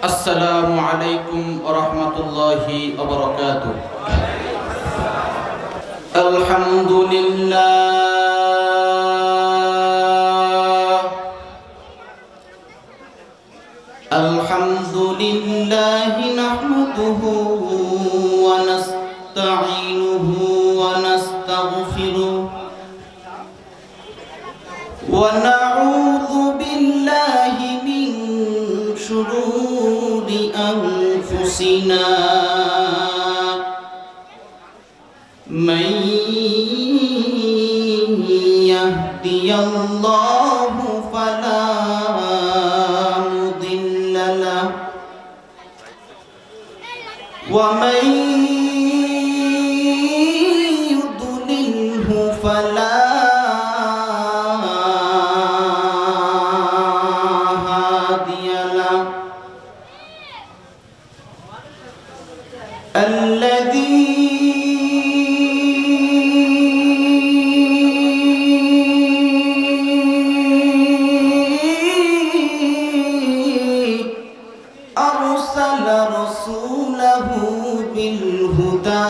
السلام عليكم ورحمة الله وبركاته. الحمد لله نحمده ونستعينه ونستغفره ونعوذ بالله من شرور أنفسنا من يهدي الله فلا مضل له ومن يضلله فلا هادي له أرسل رسوله بالهدى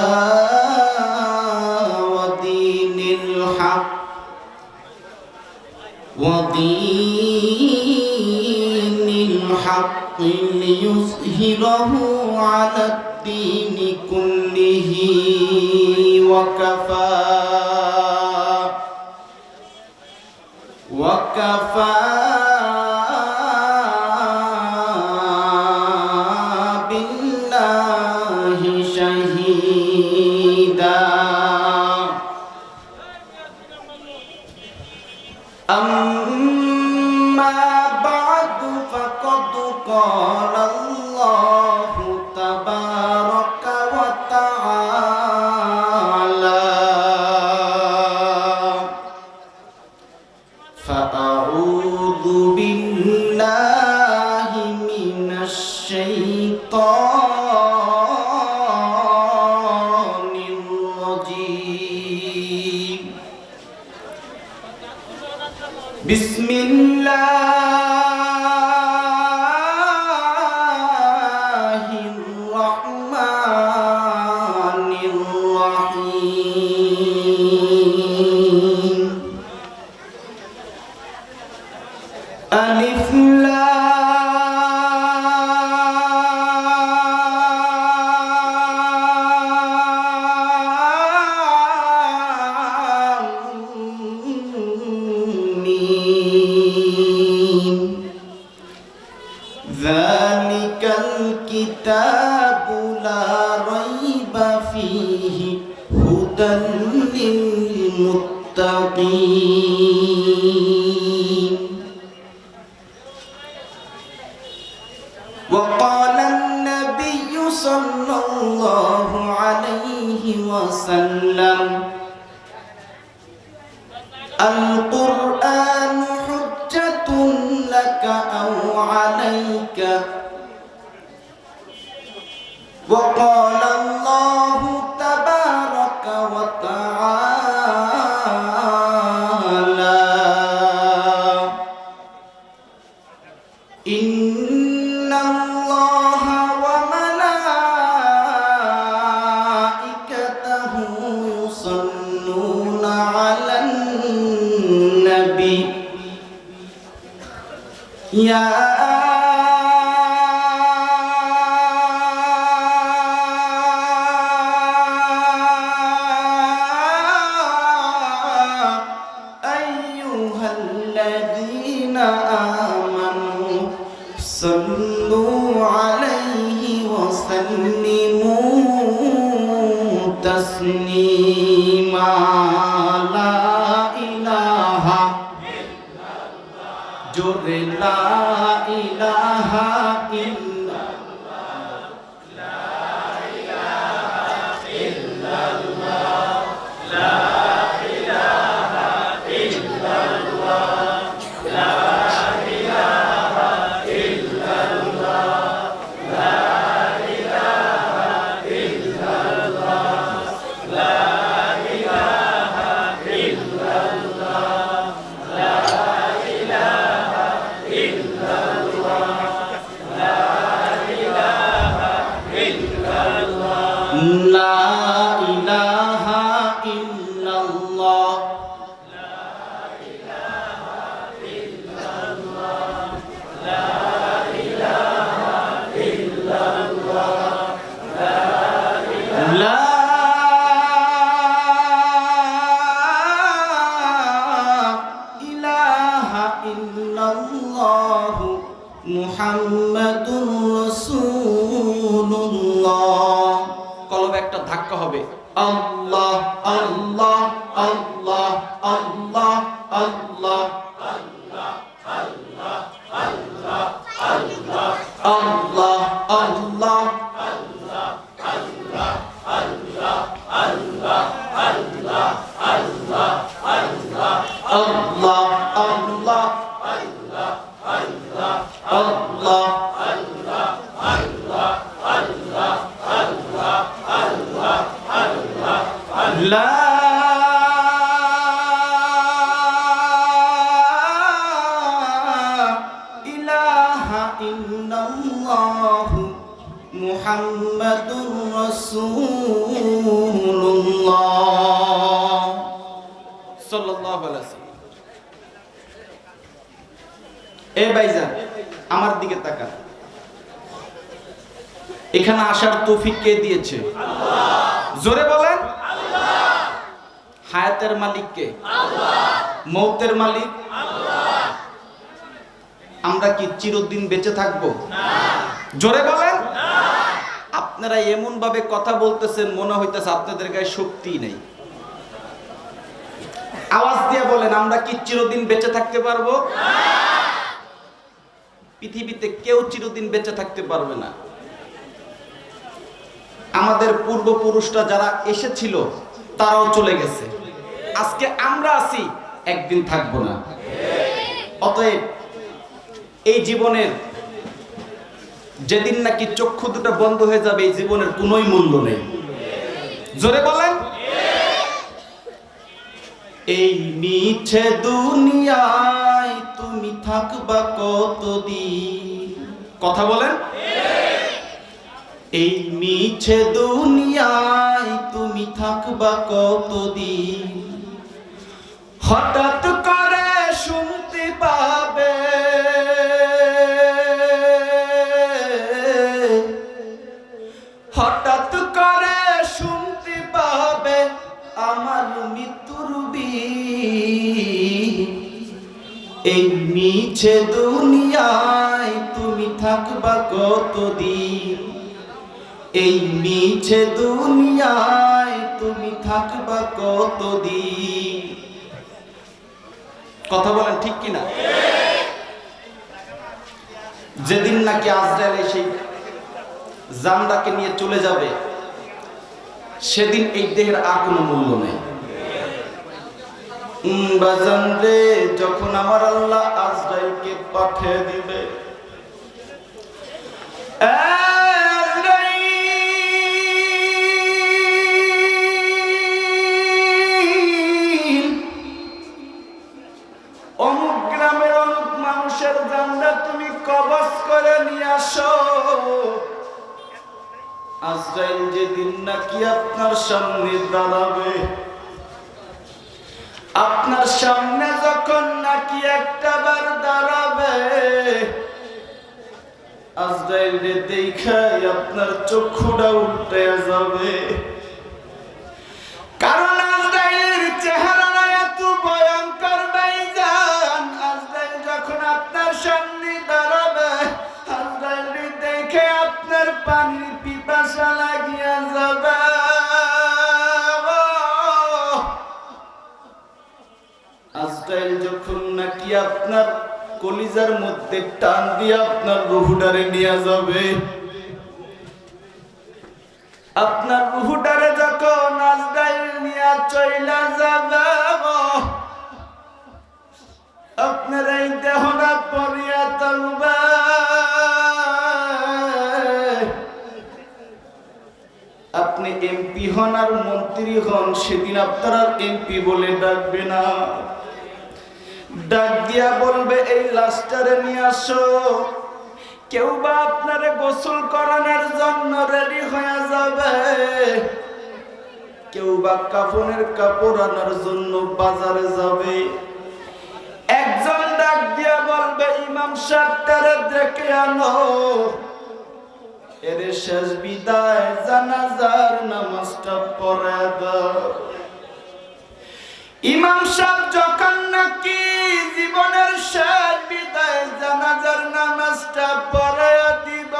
ودين الحق ليظهره على الدين كله وكفى بالله شهيدا. أما بعد فقد قال الله تبارك وتعالى فأعوذ بالله من الشيطان الرجيم. بسم الله الرحمن الرحيم. ألف ذلك الكتاب لا ريب فيه هدى للمتقين. وقال النبي صلى الله عليه وسلم القرآن حجة لك أو عليك. وقال الله تبارك وتعالى إن الله وملائكته يصلون على النبي يا أيها الذين آمنوا صلوا عليه وسلموا تسليما. لا إله جر لا إله إلا الله لا إله إلا الله لا إله إلا الله لا إله إلا الله لا إله إلا الله لا إله إلا الله لا إله إلا الله লা ইলাহা ইল্লাল্লাহ লা ইলাহা ইল্লাল্লাহ মুহাম্মাদুর রাসূলুল্লাহ। কলবে একটা ধাক্কা হবে, আল্লাহ আল্লাহ আল্লাহ আল্লাহ আল্লাহ আল্লাহ আল্লাহ আল্লাহ আল্লাহ লা ইলাহা ইল্লাল্লাহ মুহাম্মাদুর রাসূলুল্লাহ সাল্লাল্লাহু আলাইহি ওয়াসাল্লাম। এ ভাইজান আমার দিকে তাকান, এখানে আসার তৌফিক কে দিয়েছে? আল্লাহ। জোরে বলেন আল্লাহ। হায়াতের মালিক কে? আল্লাহ। মৌতের মালিক? আল্লাহ। আমরা কি চিরদিন বেঁচে থাকবো? না। জোরে বলেন না। আপনারা এমন ভাবে কথা বলতেছেন মনে হইতেছে আপনাদের গায়ে শক্তি নেই। আওয়াজ দিয়ে বলেন আমরা কি চিরদিন বেঁচে থাকতে পারবো? না। পৃথিবীতে কেউ চিরদিন বেঁচে থাকতে পারবে না। আমাদের পূর্বপুরুষরা যারা এসেছিল তারাও চলে গেছে, আজকে আমরা আছি, একদিন থাকবো না। অতএব এই জীবনের যেদিন নাকি চক্ষু দুটো বন্ধ হয়ে যাবে এই জীবনের কোনোই মূল্য নেই। জোরে বলেন। এই মিছে দুনিয়ায় তুমি থাকবা কতদিন? কথা বলেন। এই মিছে দুনিয়ায় তুমি থাকবা কতদিন? হঠাৎ করে শুনতে পাবে হঠাৎ করে শুনতে পাবে আমার মৃত্যুর বিন। এই মিছে দুনিয়ায় তুমি থাকবা কতদিন? এই মিছে দুনিয়ায় তুমি থাকবা কতদিন? কথা বলেন ঠিক কিনা? যেদিন নাকি আজরাইল সেই জামদাকে নিয়ে চলে যাবে সেদিন এই দেহের আর কোনো মূল্য নেই। বাজান রে, যখন আমার আল্লাহ আজরাইলকে পাঠিয়ে দিবে, অমুক গ্রামের অমুক মানুষের জানলা তুমি কবজ করে নিয়ে আসো। আজরাইল যেদিন নাকি আপনার সামনে দাঁড়াবে, আপনার সামনে যখন নাকি একটা বার দাঁড়াবে, আজরাইল রে দেখাই আপনার চক্ষুটা উল্টে যাবে। কারণ আজরাইলের চেহারা এত ভয়ঙ্কর ভাইজান। আজরাইল যখন আপনার সামনে দাঁড়াবে, আজরাইল রে দেখে আপনার পানির পিপাসা লাগিয়া যাবে। আজরাইল যখন নাকি আপনার কলিজার মধ্যে টান দিয়ে আপনার রুহুটারে নিয়ে যাবে, আপনার রুহুটারে যখন আজরাইল নিয়ে চইলা যাবে, আপনার এই দেহটা পরিয়া তলবে। আপনি এমপি হন আর মন্ত্রী হন, সেদিন আপনার আর এমপি বলে ডাকবে না, ডাক দিয়া বলবে এই লাশটারে নিয়ে আসো। কেউ বা আপনারে গোসল করানোর জন্য রেডি হয়ে যাবে, কেউ বা কাফনের কাপড় আনার জন্য বাজারে যাবে। একজন ডাক দিয়া বলবে, ইমাম সাহেব তারে ডেকে আনো, এর শেষ বিদায় জানাজার নামাজটা পড়ে দাও। ইমাম সাহেব যখন নাকি জীবনের শেষ বিদায় জানাজার নামাজটা পড়ে দিব,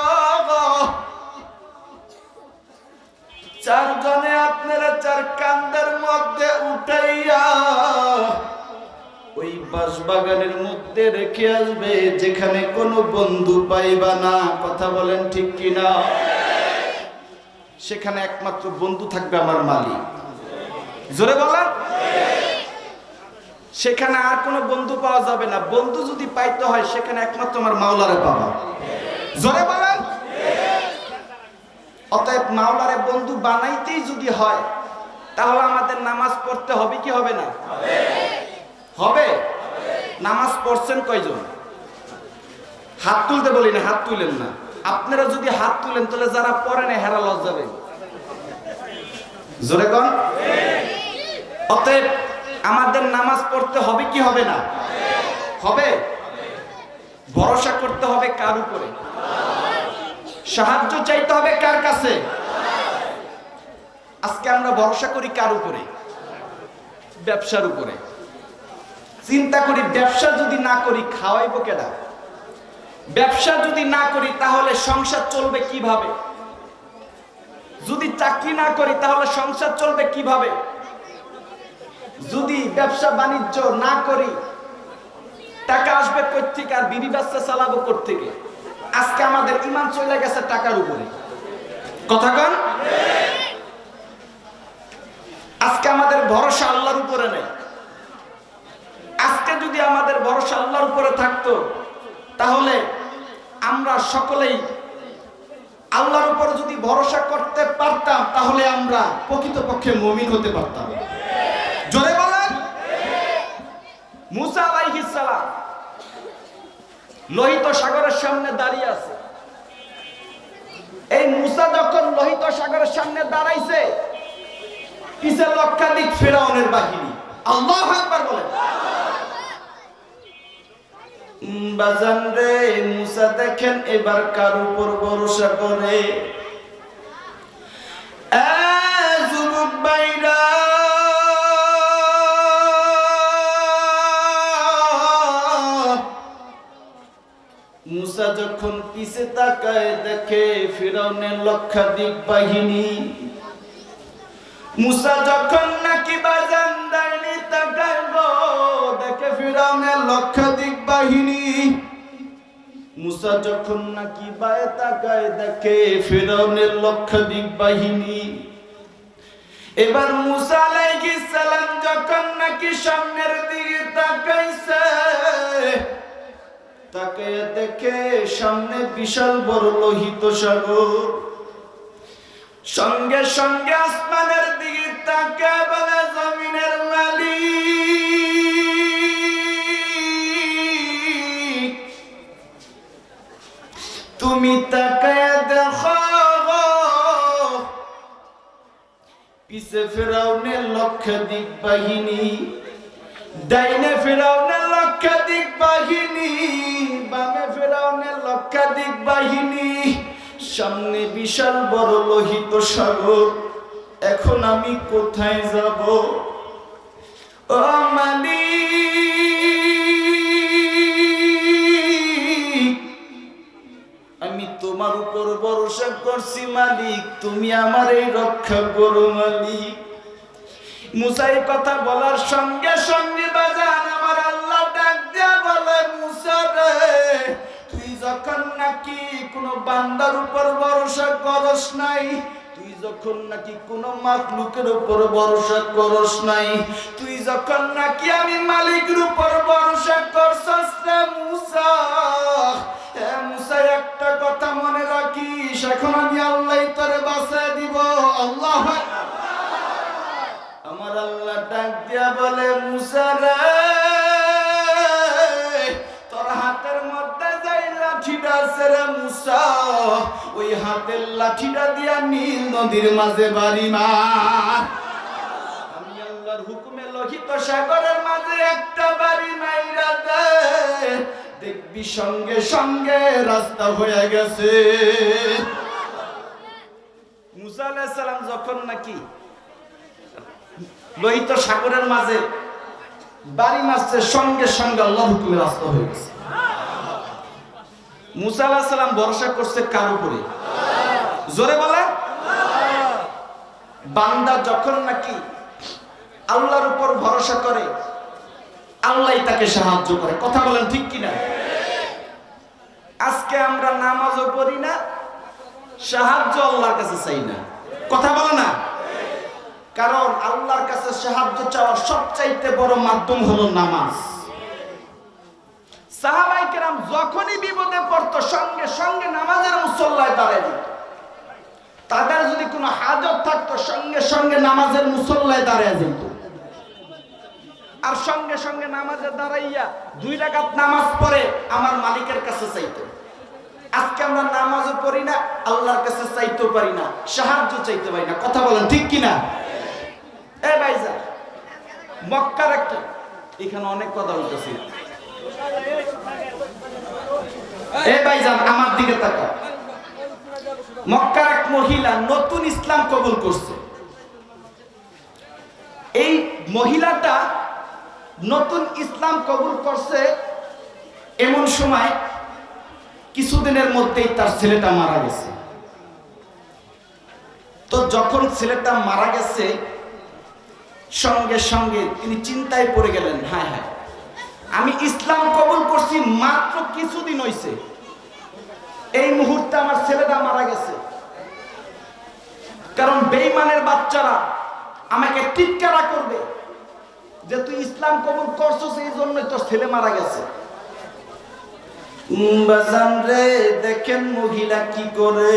চারজনে আপনারা চার কান্দের মধ্যে উঠাইয়া ওই বাঁশবাগানের মধ্যে রেখে আসবে, যেখানে কোনো বন্ধু পাইবা না। কথা বলেন ঠিক কিনা? সেখানে একমাত্র বন্ধু থাকবে আমার মালিক। জোরে বলেন। সেখানে আর কোনো বন্ধু পাওয়া যাবে না। বন্ধু যদি পাইতে হয় সেখানে একমাত্র আমার মাওলারে পাবা। জোরে বলেন। অতএব মাওলারে বন্ধু বানাইতেই যদি হয় তাহলে আমাদের নামাজ পড়তে হবে কি হবে না? হবে। নামাজ পড়ছেন কয়জন? হাত তুলতে বলি না, হাত তুলেন না। আপনারা যদি হাত তুলেন তাহলে যারা পড়ে না হেরা লস যাবে। জোরে কোন? অতএব আমাদের নামাজ পড়তে হবে কি হবে না? হবে। ভরসা করতে হবে কার উপরে? সাহায্য চাইতে হবে কার কাছে? আজকে আমরা ভরসা করি কার উপরে? ব্যবসার উপরে। চিন্তা করি, ব্যবসা যদি না করি খাওয়াইবো কেডা? ব্যবসা যদি না করি তাহলে সংসার চলবে কিভাবে? যদি চাকরি না করি তাহলে সংসার চলবে কিভাবে? যদি ব্যবসা বাণিজ্য না করি টাকা আসবে কই থেকে? আর বিবি বাচ্চা চালাবো কোথ থেকে? আজকে আমাদের ঈমান চলে গেছে টাকার উপরে। কথা কন। আজকে আমাদের ভরসা আল্লাহর উপরে নেই। আজকে যদি আমাদের ভরসা আল্লাহর উপরে থাকতো তাহলে আমরা সকলেই আল্লাহর উপরে যদি ভরসা করতে পারতাম তাহলে আমরা প্রকৃতপক্ষে মুমিন হতে পারতাম। জোরে বলেন। মুসা আলাইহিস সালাম লোহিত সাগরের সামনে দাঁড়িয়ে আছে। এই মুসা যখন লোহিত সাগরের সামনে দাঁড়াইছে, পিছে লক্ষাধিক ফিরআউনের বাহিনী। আল্লাহু আকবার বলেন। বাজান রে, মুসা দেখেন এবার কার উপর ভরসা করে? যুবক ভাইরা, মুসা যখন পিছে তাকায় দেখে ফিরআউনের লক্ষাধিক বাহিনী। মুসা যখন নাকি বাজান দাঁড়িয়ে তাকায় দেখে ফিরআউনের লক্ষাধিক বাহিনী। মুসা যখন নাকি বায়ে তাকায় দেখে ফিরআউনের লক্ষাধিক বাহিনী। এবার মুসা আলাইহিস সালাম যখন নাকি সামনের দিকে তাকাইছে, তাকে দেখে সামনে বিশাল বড় লোহিত সাগর। সঙ্গে সঙ্গে আসমানের দিকে তাকে বলে, জমিনের মালিক তুমি তাকায় দেখো, পিছে ফিরআউনের লক্ষাধিক বাহিনী, ডাইনে ফিরআউনের লক্ষাধিক বাহিনী, বামে ফিরআউনের লক্ষাধিক বাহিনী, সামনে বিশাল বড় লোহিত সাগর। এখন আমি কোথায় যাব? ও মালিক, আমি তোমার উপর ভরসা করছি মালিক, তুমি আমারই রক্ষা করো মালিক। মুসা এই কথা বলার সঙ্গে সঙ্গে বাজান আমার আল্লাহ ডাক দিয়া বলে, মুসা রে, তুই যখন নাকি কোন বান্দার উপর ভরসা করস নাই, তুই যখন নাকি কোন মাখলুকের উপর ভরসা করস নাই, তুই যখন নাকি আমি মালিকের উপর ভরসা করছস রে মুসা, মুসা একটা কথা মনে রাখিস, এখন আমি আল্লাহই তোরে বাঁচায় দিব। আল্লাহু আকবার। আমার আল্লাহ ডাক দিয়া বলে, মুসা রে, তোর হাতের মধ্যে যাই লাঠিটা আছে রে মুসা, ওই হাতের লাঠিটা দিয়া নীল নদীর মাঝে বাড়ি মার। লোহিত সাগরের মাঝে একটা বাড়ি মাইরা দে, দেখবি সঙ্গে সঙ্গে রাস্তা হয়ে গেছে। মুসা আলাইহিস সালাম যখন নাকি লোহিত সাগরের মাঝে বাড়ি মারছে, সঙ্গে সঙ্গে আল্লাহর হুকুমে রাস্তা হয়ে গেছে। মুসা আলাইহিস সালাম ভরসা করছে কার উপরে? জোরে বলেন। বান্দা যখন নাকি আল্লাহর উপর ভরসা করে, আল্লাহই তাকে সাহায্য করে। কথা বলেন ঠিক কিনা? আজকে আমরা নামাজও পড়ি না, সাহায্য আল্লাহর কাছে চাই না। কথা বলে না? কারণ আল্লাহর কাছে সাহায্য চাওয়ার সবচাইতে বড় মাধ্যম হলো নামাজ। সাহাবায়ে কেরাম যখনই বিপদে পড়তো, সঙ্গে সঙ্গে নামাজের মুসল্লায় দাঁড়ায় যেত। তাদের যদি কোনো হাজত থাকতো, সঙ্গে সঙ্গে নামাজের মুসল্লায় দাঁড়ায় যেত। আর সঙ্গে সঙ্গে নামাজে দাঁড়াইয়া 2 রাকাত নামাজ পড়ে আমার মালিকের কাছে চাইতো। আজকে আমরা নামাজও পড়ি না, আল্লাহর কাছে চাইতেও পারি না, সাহায্য চাইতে পারি না। কথা বলেন ঠিক কিনা? এ ভাইজান, মক্কার একটা, এখানে অনেক কথা বলতেছি। এ ভাইজান আমার দিকে তাকাও। মক্কার এক মহিলা নতুন ইসলাম কবুল করছে। এই মহিলাটা নতুন ইসলাম কবুল করছে, এমন সময় কিছুদিনের মধ্যেই তার ছেলেটা মারা গেছে। তো যখন ছেলেটা মারা গেছে, সঙ্গে সঙ্গে তিনি চিন্তায় পড়ে গেলেন, হ্যাঁ হ্যাঁ, আমি ইসলাম কবুল করছি মাত্র কিছুদিন হইছে, এই মুহূর্তে আমার ছেলেটা মারা গেছে। কারণ বেঈমানের বাচ্চারা আমাকে টিটকারা করবে যে তুই ইসলাম কবুল করছস, এই জন্যই তোর ছেলে মারা গেছে। বাজান রে, দেখেন মহিলা কি করে।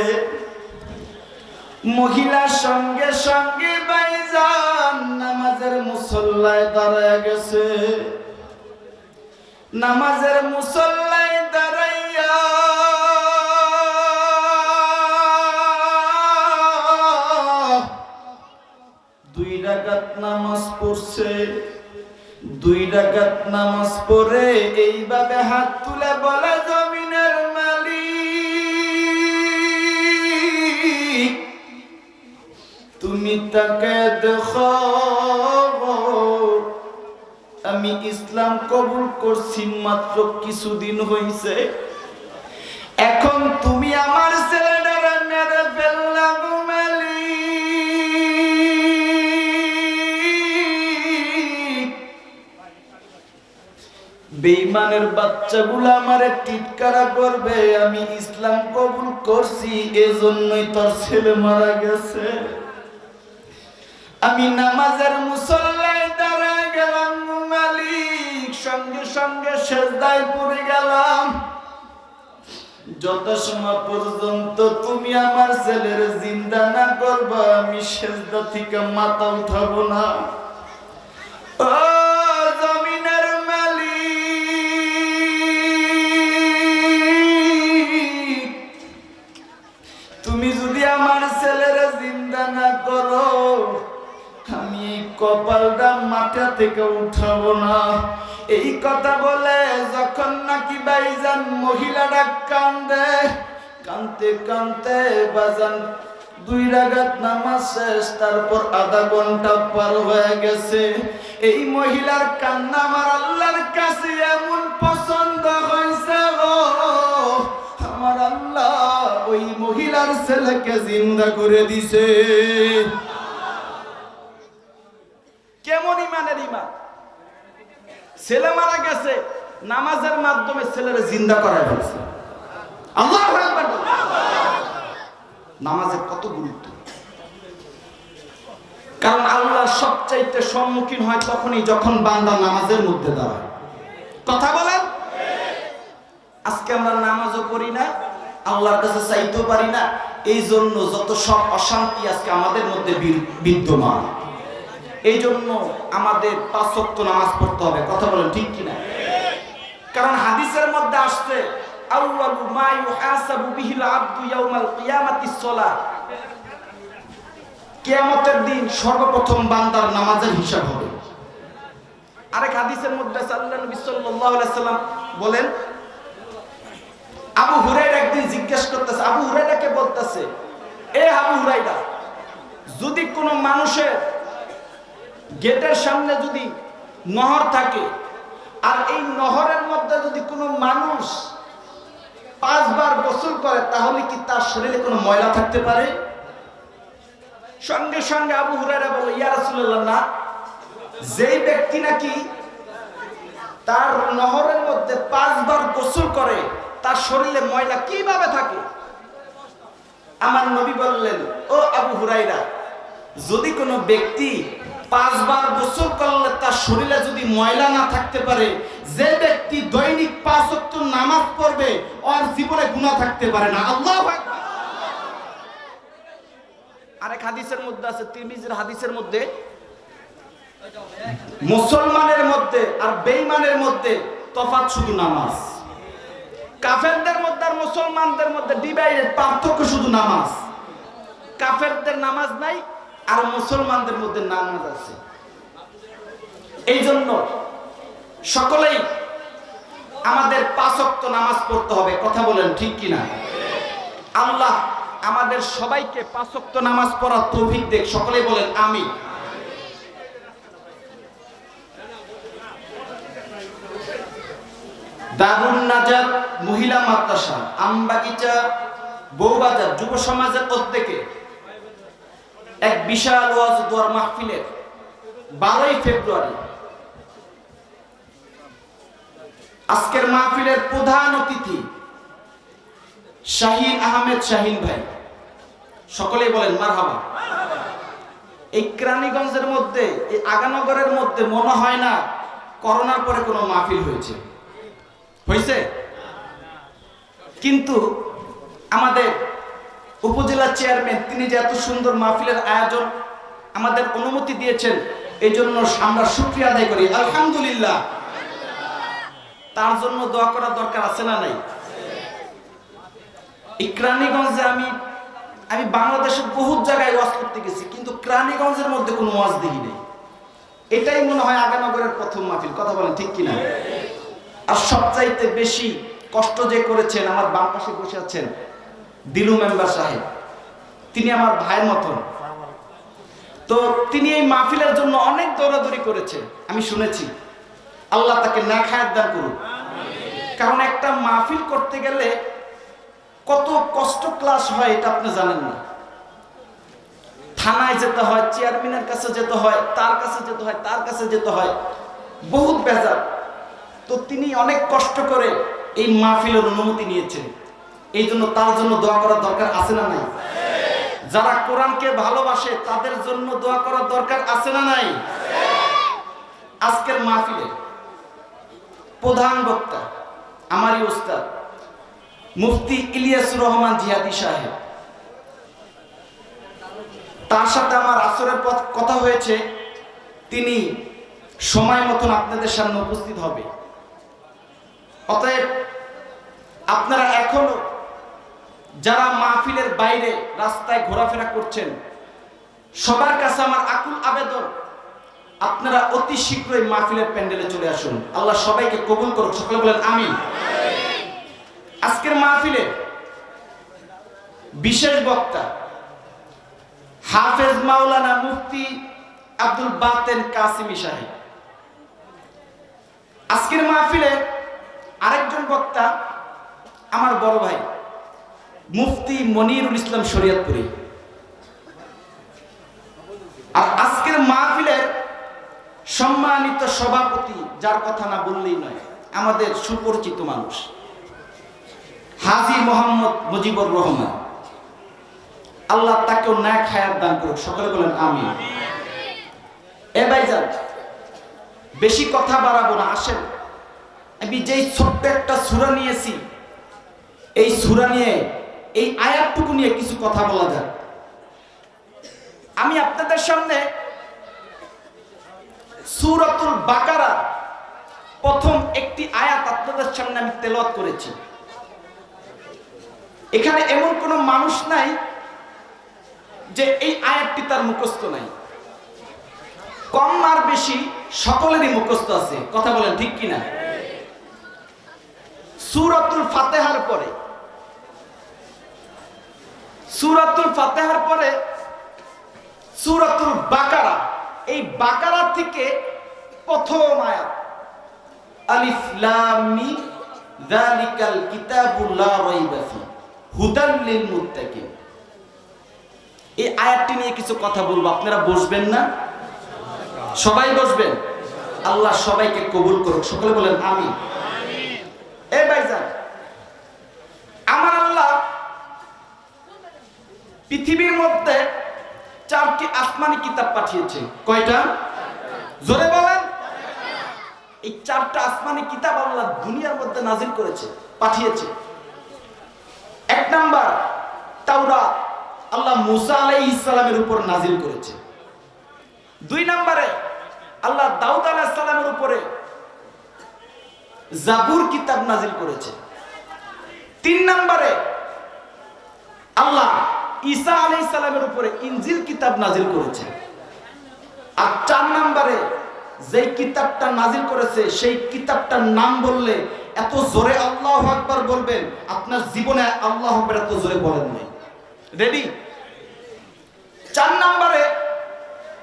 মহিলা সঙ্গে সঙ্গে ভাইজান নামাজের মুসল্লায় দাঁড়ায় গেছে। নামাজের মুসল্লায় দাঁড়াইয়া দুই রাকাত নামাজ পড়ছে। 2 রাকাত নামাজ পড়ে এইভাবে হাত তুলে বলে, জমিনের মালিক তুমি তাকে দেখো, আমি ইসলাম কবুল করছি মাত্র কিছুদিন হইছে, এখন তুমি আমার ছেলেটারে মেরে ফেললা গো মালিক। বেঈমানের বাচ্চাগুলো আমারে টিটকারা করবে, আমি ইসলাম কবুল করছি এজন্যই তোর ছেলে মারা গেছে। আমি নামাজের মুসল্লায় দাঁড়ায় গেলাম মালিক, সঙ্গে সঙ্গে সেজদায় পড়ে গেলাম। যত সময় পর্যন্ত তুমি আমার ছেলের জিন্দা না করবা, আমি সেজদা থেকে মাথা উঠাবো না। ও জমিনের মালিক, তুমি যদি আমার ছেলের জিন্দা না করো, আমি কপালটা মাথা থেকে উঠাবো না। এই কথা বলে যখন নাকি ভাইজান মহিলাটা কান্দে, কানতে কানতে বাজান 2 রাকাত নামাজ শেষ, তারপর আধা ঘন্টা পার হয়ে গেছে। এই মহিলার কান্না আমার আল্লাহর কাছে এমন পছন্দ হয়েছে, আমার আল্লাহ ওই মহিলার ছেলেকে জিন্দা করে দিছে। কেমন ইমানের ইমান! ছেলে মারা গেছে, নামাজের মাধ্যমে ছেলের জিন্দা করা হয়েছে। আল্লাহু আকবার! নামাজের কত গুরুত্ব! কারণ আল্লাহ সবচাইতে সম্মুখীন হয় তখনই যখন বান্দা নামাজের মধ্যে দাঁড়ায়। কথা বলেন। আজকে আমরা নামাজও পড়ি না, আল্লাহর কাছে চাইতেও পারি না, এই জন্য যত সব অশান্তি আজকে আমাদের মধ্যে বিদ্যমান। এই জন্য আমাদের 5 ওয়াক্ত নামাজ পড়তে হবে। কথা বলেন ঠিক কিনা? কারণ হাদিসের মধ্যে আসছে, আউয়ালু মা ইউহাসাবু বিহিল আবদু ইয়াউমাল কিয়ামাতিস সালাহ। কিয়ামতের দিন সর্বপ্রথম বান্দার নামাজের হিসাব হবে। আরেক হাদিসের মধ্যে আল্লাহর নবী সাল্লাল্লাহু আলাইহি সাল্লাম বলেন, আবু হুরায়রা একদিন জিজ্ঞেস করতেছে, আবু হুরায়রাকে বলতেছে, এ আবু হুরায়রা, যদি কোনো মানুষের গেটের সামনে যদি নহর থাকে আর এই নহরের মধ্যে যদি কোনো মানুষ 5 বার গোসল করে, তাহলে কি তার শরীরে কোনো ময়লা থাকতে পারে? সঙ্গে সঙ্গে আবু হুরায়রা বলে, ইয়া রাসূলুল্লাহ, না, যেই ব্যক্তি নাকি তার নহরের মধ্যে 5 বার গোসল করে তার শরীরে ময়লা কিভাবে থাকে? আমার নবী বললেন, ও আবু হুরায়রা, যদি কোনো ব্যক্তি 5 বার গোসল করলে তার শরীরে যদি ময়লা না থাকতে পারে, যে ব্যক্তি দৈনিক 5 ওয়াক্ত নামাজ পড়বে ওর জীবনে গুনাহ থাকতে পারে না। আল্লাহু আকবার। আরেক হাদিসের মধ্যে আছে, তিরমিজির হাদিসের মধ্যে, মুসলমানের মধ্যে আর বেঈমানের মধ্যে তফাৎ শুধু নামাজ। কাফেরদের মধ্যে আর মুসলমানদের মধ্যে ডিভাইডেড, পার্থক্য শুধু নামাজ। কাফেরদের নামাজ নাই আর মুসলমানদের মধ্যে নামাজ আছে। এই জন্য সকলেই আমাদের 5 ওয়াক্ত নামাজ পড়তে হবে। কথা বলেন ঠিক কিনা? আল্লাহ আমাদের সবাইকে 5 ওয়াক্ত নামাজ পড়ার তৌফিক দেখ। সকলেই বলেন আমিন। দারুন নাজাত মহিলা মাদ্রাসা, আমবাগিচা, বউবাজার যুব সমাজের উদ্যোগে এক বিশাল ওয়াজ দোয়ার মাহফিলের 12ই ফেব্রুয়ারি। আজকের মাহফিলের প্রধান অতিথি শাহিন আহমেদ শাহিন ভাই। সকলেই বলেন মারহাবা। এই কেরানীগঞ্জের মধ্যে, এই আগানগরের মধ্যে মনে হয় না করোনার পরে কোনো মাহফিল হয়েছে। কিন্তু আমাদের উপজেলা চেয়ারম্যান তিনি যে এত সুন্দর মাহফিলের আয়োজন আমাদের অনুমতি দিয়েছেন, এই জন্য আমরা শুকরিয়া আদায় করি, আলহামদুলিল্লাহ। তার জন্য দোয়া করার দরকার আছে না নাই? এই কেরানীগঞ্জে আমি বাংলাদেশের বহুত জায়গায় ওয়াজ করতে গেছি, কিন্তু কেরানীগঞ্জের মধ্যে কোনো ওয়াজ দেখি নাই। এটাই মনে হয় আগানগরের প্রথম মাহফিল। কথা বলেন ঠিক কিনা? আর সবচাইতে বেশি কষ্ট যে করেছেন, আমার বাম পাশে বসে আছেন দিলু মেম্বার সাহেব, তিনি আমার ভাইয়ের মতন। তো তিনি এই মাহফিলের জন্য অনেক দৌড়াদৌড়ি করেছে, আমি শুনেছি। আল্লাহ তাকে নেক হায়াত দান করুন। কারণ একটা মাহফিল করতে গেলে কত কষ্ট ক্লাস হয় এটা আপনি জানেন না। থানায় যেতে হয়, চেয়ারম্যানের কাছে যেতে হয়, তার কাছে যেতে হয়, তার কাছে যেতে হয়, বহুত বেজার। তো তিনি অনেক কষ্ট করে এই মাহফিলের অনুমতি নিয়েছেন। এই জন্য তার জন্য দোয়া করার দরকার আছে না নাই? যারা কোরআনকে ভালোবাসে তাদের জন্য দোয়া করার দরকার আছে না নাই? আজকের মাহফিলে প্রধান বক্তা আমারই উস্তাদ মুফতি ইলিয়াসুর রহমান জিহাদি সাহেব। তার সাথে আমার আসরের কথা হয়েছে, তিনি সময় মতন আপনাদের সামনে উপস্থিত হবে। অতএব আপনারা এখনো যারা মাহফিলের বাইরে রাস্তায় ঘোরাফেরা করছেন, সবার কাছে আমার আকুল আবেদন, আপনারা অতি শীঘ্রই মাহফিলের প্যান্ডেলে চলে আসুন। আল্লাহ সবাইকে কবুল করুক। সকলে বলেন আমিন। আজকের মাহফিলে বিশেষ বক্তা হাফেজ মাওলানা মুফতি আব্দুল বাতেন কাসিমি সাহেব। আজকের মাহফিলে আরেকজন বক্তা আমার বড় ভাই মুফতি মনিরুল ইসলাম শরীয়তপুরী। আর আজকের মাহফিলের সম্মানিত সভাপতি, যার কথা না বললেই নয়, আমাদের সুপরিচিত মানুষ হাজী মোহাম্মদ মুজিবুর রহমান। আল্লাহ তাকেও নেক হায়াত দান করুক। সকলে বলেন আমিন। এ ভাইজান, বেশি কথা বাড়াবো না, আসেন আমি যেই ছোট্ট একটা সূরা নিয়েছি, এই সূরা নিয়ে, এই আয়াতটুকু নিয়ে কিছু কথা বলা যায়। আমি আপনাদের সামনে সূরাতুল বাকারা প্রথম একটি আয়াত আপনাদের সামনে আমি তেলাওয়াত করেছি। এখানে এমন কোনো মানুষ নাই যে এই আয়াতটি তার মুখস্থ নাই। কম আর বেশি সকলেরই মুখস্থ আছে, কথা বলেন ঠিক কিনা? সূরাতুল ফাতিহার পরে সূরাতুল বাকারা, এই বাকারা থেকে প্রথম আয়াত আলিফ লাম মিম যালিকাল কিতাবু লা রাইবা ফিহি হুদাল লিল মুত্তাকিন। এই আয়াতটি নিয়ে কিছু কথা বলবো, আপনারা বসবেন না? সবাই বসবেন? আল্লাহ সবাইকে কবুল করুক, সকলে বলেন আমিন। এই ভাইজান, আমার আল্লাহ পৃথিবীর মধ্যে 4টি আসমানি কিতাব পাঠিয়েছে। কয়টা? জোরে বলেন। এই 4টা আসমানি কিতাব আল্লাহ দুনিয়ার মধ্যে নাজিল করেছে, পাঠিয়েছে। 1 নাম্বার তাওরাত, আল্লাহ মুসা আলাইহিস সালামের উপর নাজিল করেছে। 2 নম্বরে আল্লাহ দাউদ আলাইহিস সালামের উপরে জাবুর কিতাব নাজিল করেছে। 3 নম্বরে আল্লাহ ঈসা আলাইহিস সালামের উপরে ইনজিল কিতাব নাজিল করেছে। আর 4 নম্বরে যেই কিতাবটা নাজিল করেছে সেই কিতাবটার নাম বললে এত জোরে আল্লাহু আকবার বলবেন, আপনার জীবনে আল্লাহু আকবার এত জোরে বলেন নাই। রেডি? 4 নম্বরে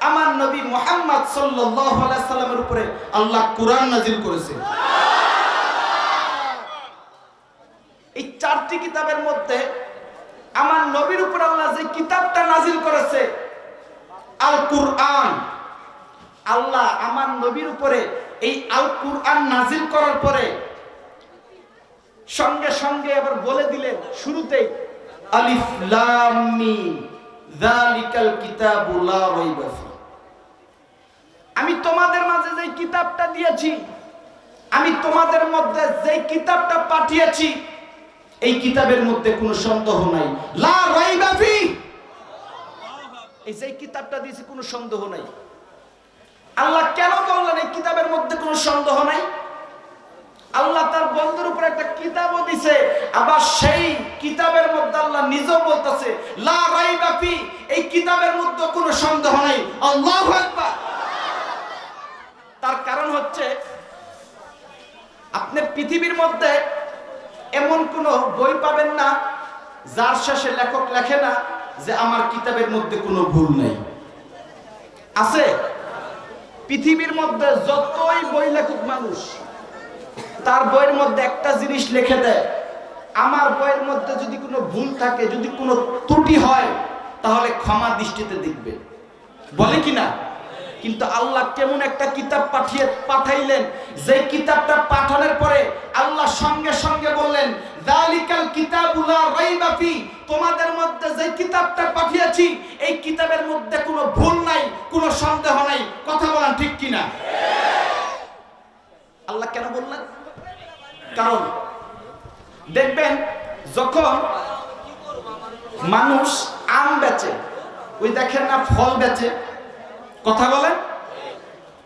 আমার নবী মুহাম্মদ সাল্লাল্লাহু আলাইহি সাল্লামের উপরে আল্লাহ কোরআন নাজিল করেছে। এই 4টি কিতাবের মধ্যে আমার নবীর উপর আল্লাহ যে কিতাবটা নাজিল করেছে আল কুরআন, আল্লাহ আমার নবীর উপরে এই আল কুরআন নাজিল করার পরে সঙ্গে সঙ্গে আবার বলে দিলেন শুরুতেই আলিফ লাম মিম যালিকাল কিতাবু লা রাইবা ফিহি। আমি তোমাদের মাঝে যে কিতাবটা দিয়েছি, আমি তোমাদের মধ্যে যে কিতাবটা পাঠিয়েছি, এই কিতাবের মধ্যে কোনো সন্দেহ নাই। লা রাইবা ফিহি, এই যে কিতাবটা দিয়েছি কোনো সন্দেহ নাই। আল্লাহ কেন বললেন এই কিতাবের মধ্যে কোনো সন্দেহ নাই? আল্লাহ তার বন্ধুর উপর একটা কিতাবও দিয়েছে, আবার সেই কিতাবের মধ্যে আল্লাহ নিজেও বলতেছে লা রাইবা ফি, এই কিতাবের মধ্যে কোনো সন্দেহ নাই। আল্লাহু আকবার। তার কারণ হচ্ছে আপনি পৃথিবীর মধ্যে এমন কোন বই পাবেন না যার শেষে লেখক লেখে না যে আমার কিতাবের মধ্যে কোনো ভুল নাই। আছে? পৃথিবীর মধ্যে যতই বই লেখক মানুষ, তার বইয়ের মধ্যে একটা জিনিস লিখে দেয়, আমার বইয়ের মধ্যে যদি কোনো ভুল থাকে, যদি কোনো ত্রুটি হয়, তাহলে ক্ষমা দৃষ্টিতে দেখবে, বলে কিনা? কিন্তু আল্লাহ কেমন একটা কিতাব পাঠাইলেন, যে কিতাবটা পাঠানোর পরে আল্লাহ সঙ্গে সঙ্গে বললেন যালিকাল কিতাবু লা রাইবা ফি, তোমাদের মধ্যে যে কিতাবটা পাঠিয়েছি এই কিতাবের মধ্যে কোনো ভুল নাই, কোনো সন্দেহ নাই। কথা বলেন ঠিক কিনা? আল্লাহ কেন বললেন? কারণ দেখবেন যখন মানুষ আম বেচে, ওই দেখেন না ফল বেচে, কথা বলেন,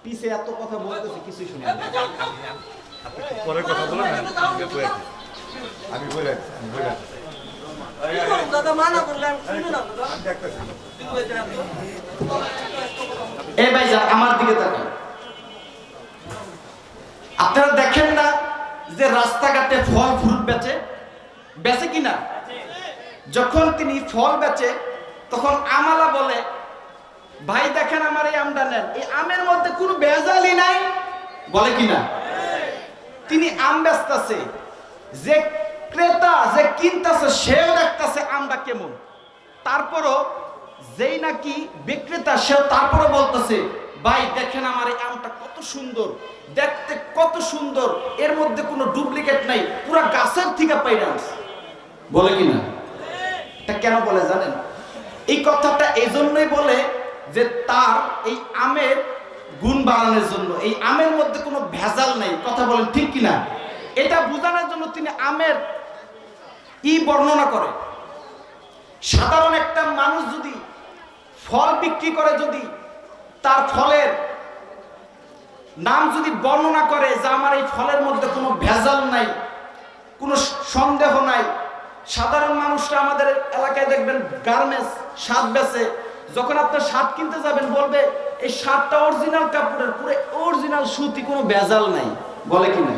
পিছে এত কথা বলতেছে কিছুই শুনে না। পরে কথা বলেন, আমি বলে এই ভাইজান আমার দিকে তাকান, আপনারা দেখেন না যে রাস্তাঘাটে ফল ফ্রুট বেচে কিনা? যখন তিনি ফল বেচে তখন আমালা বলে ভাই দেখেন আমার এই আমটা নেন, এই আমের মধ্যে কোনো ভেজালই নাই, বলে কিনা? তিনি আম বেচতেছে, যে ক্রেতা যে কিনতেছে সেও দেখতেছে আমটা কেমন, তারপরও যেই নাকি বিক্রেতা সেও তারপরও বলতেছে ভাই দেখেন আমার এই আমটা কত সুন্দর, দেখতে কত সুন্দর, এর মধ্যে কোনো ডুপ্লিকেট নাই, পুরো গাছের থেকে পাইরা, বলে কিনা? এটা কেন বলে জানেন? এই কথাটা এই জন্যই বলে যে তার এই আমের গুণ বাড়ানোর জন্য, এই আমের মধ্যে কোনো ভেজাল নাই। কথা বলেন ঠিক কিনা? এটা বোঝানোর জন্য তিনি আমের বর্ণনা করে। সাধারণ একটা মানুষ যদি ফল বিক্রি করে, যদি তার ফলের নাম যদি বর্ণনা করে যে আমার এই ফলের মধ্যে কোনো ভেজাল নাই, কোনো সন্দেহ নাই, সাধারণ মানুষরা আমাদের এলাকায় দেখবেন গার্মেন্টস, সাত বেচে, যখন আপনার শার্ট কিনতে যাবেন বলবে এই শার্টটা অরিজিনাল কাপড়ের, পুরো অরিজিনাল সুতি, কোনো ভেজাল নাই, বলে কি না?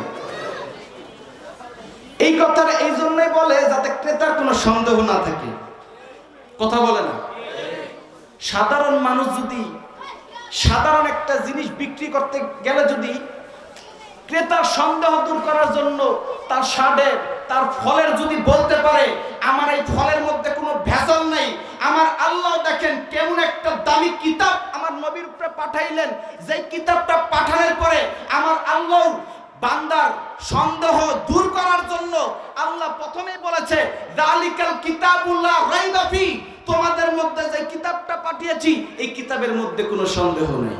এই কথাটা এই জন্যই বলে যাতে ক্রেতার কোনো সন্দেহ না থাকে। কথা বলে না? সাধারণ মানুষ যদি সাধারণ একটা জিনিস বিক্রি করতে গেলে যদি ক্রেতার সন্দেহ দূর করার জন্য তার শার্টের, তার ফলের যদি বলতে পারে আমার এই ফলের মধ্যে কোনো ভেজাল নাই, আমার আল্লাহ দেখেন কেমন একটা দামি কিতাব আমার নবীর উপরে পাঠাইলেন, যে কিতাবটা পাঠানোর পরে আমার আল্লাহ বান্দার সন্দেহ দূর করার জন্য আল্লাহ প্রথমেই বলেছে যালিকাল কিতাবুল্লাহ রাইবা ফি, তোমাদের মধ্যে যে কিতাবটা পাঠিয়েছি এই কিতাবের মধ্যে কোনো সন্দেহ নেই।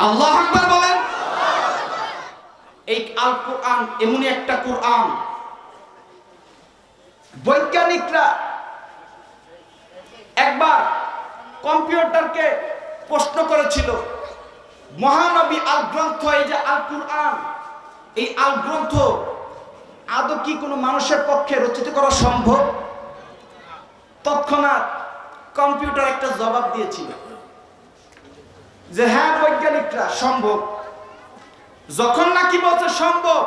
আল্লাহু আকবার বলেন। এই আল কোরআন এমনই একটা কোরআন, বৈজ্ঞানিকরা একবার কম্পিউটারকে প্রশ্ন করেছিল মহানবী আল গ্রন্থ, এই যে আল কোরআন, এই আল গ্রন্থ আদৌ কি কোনো মানুষের পক্ষে রচিত করা সম্ভব? তৎক্ষণাৎ কম্পিউটার একটা জবাব দিয়েছিল যে হ্যাঁ বৈজ্ঞানিকরা সম্ভব। যখন নাকি বলছে সম্ভব,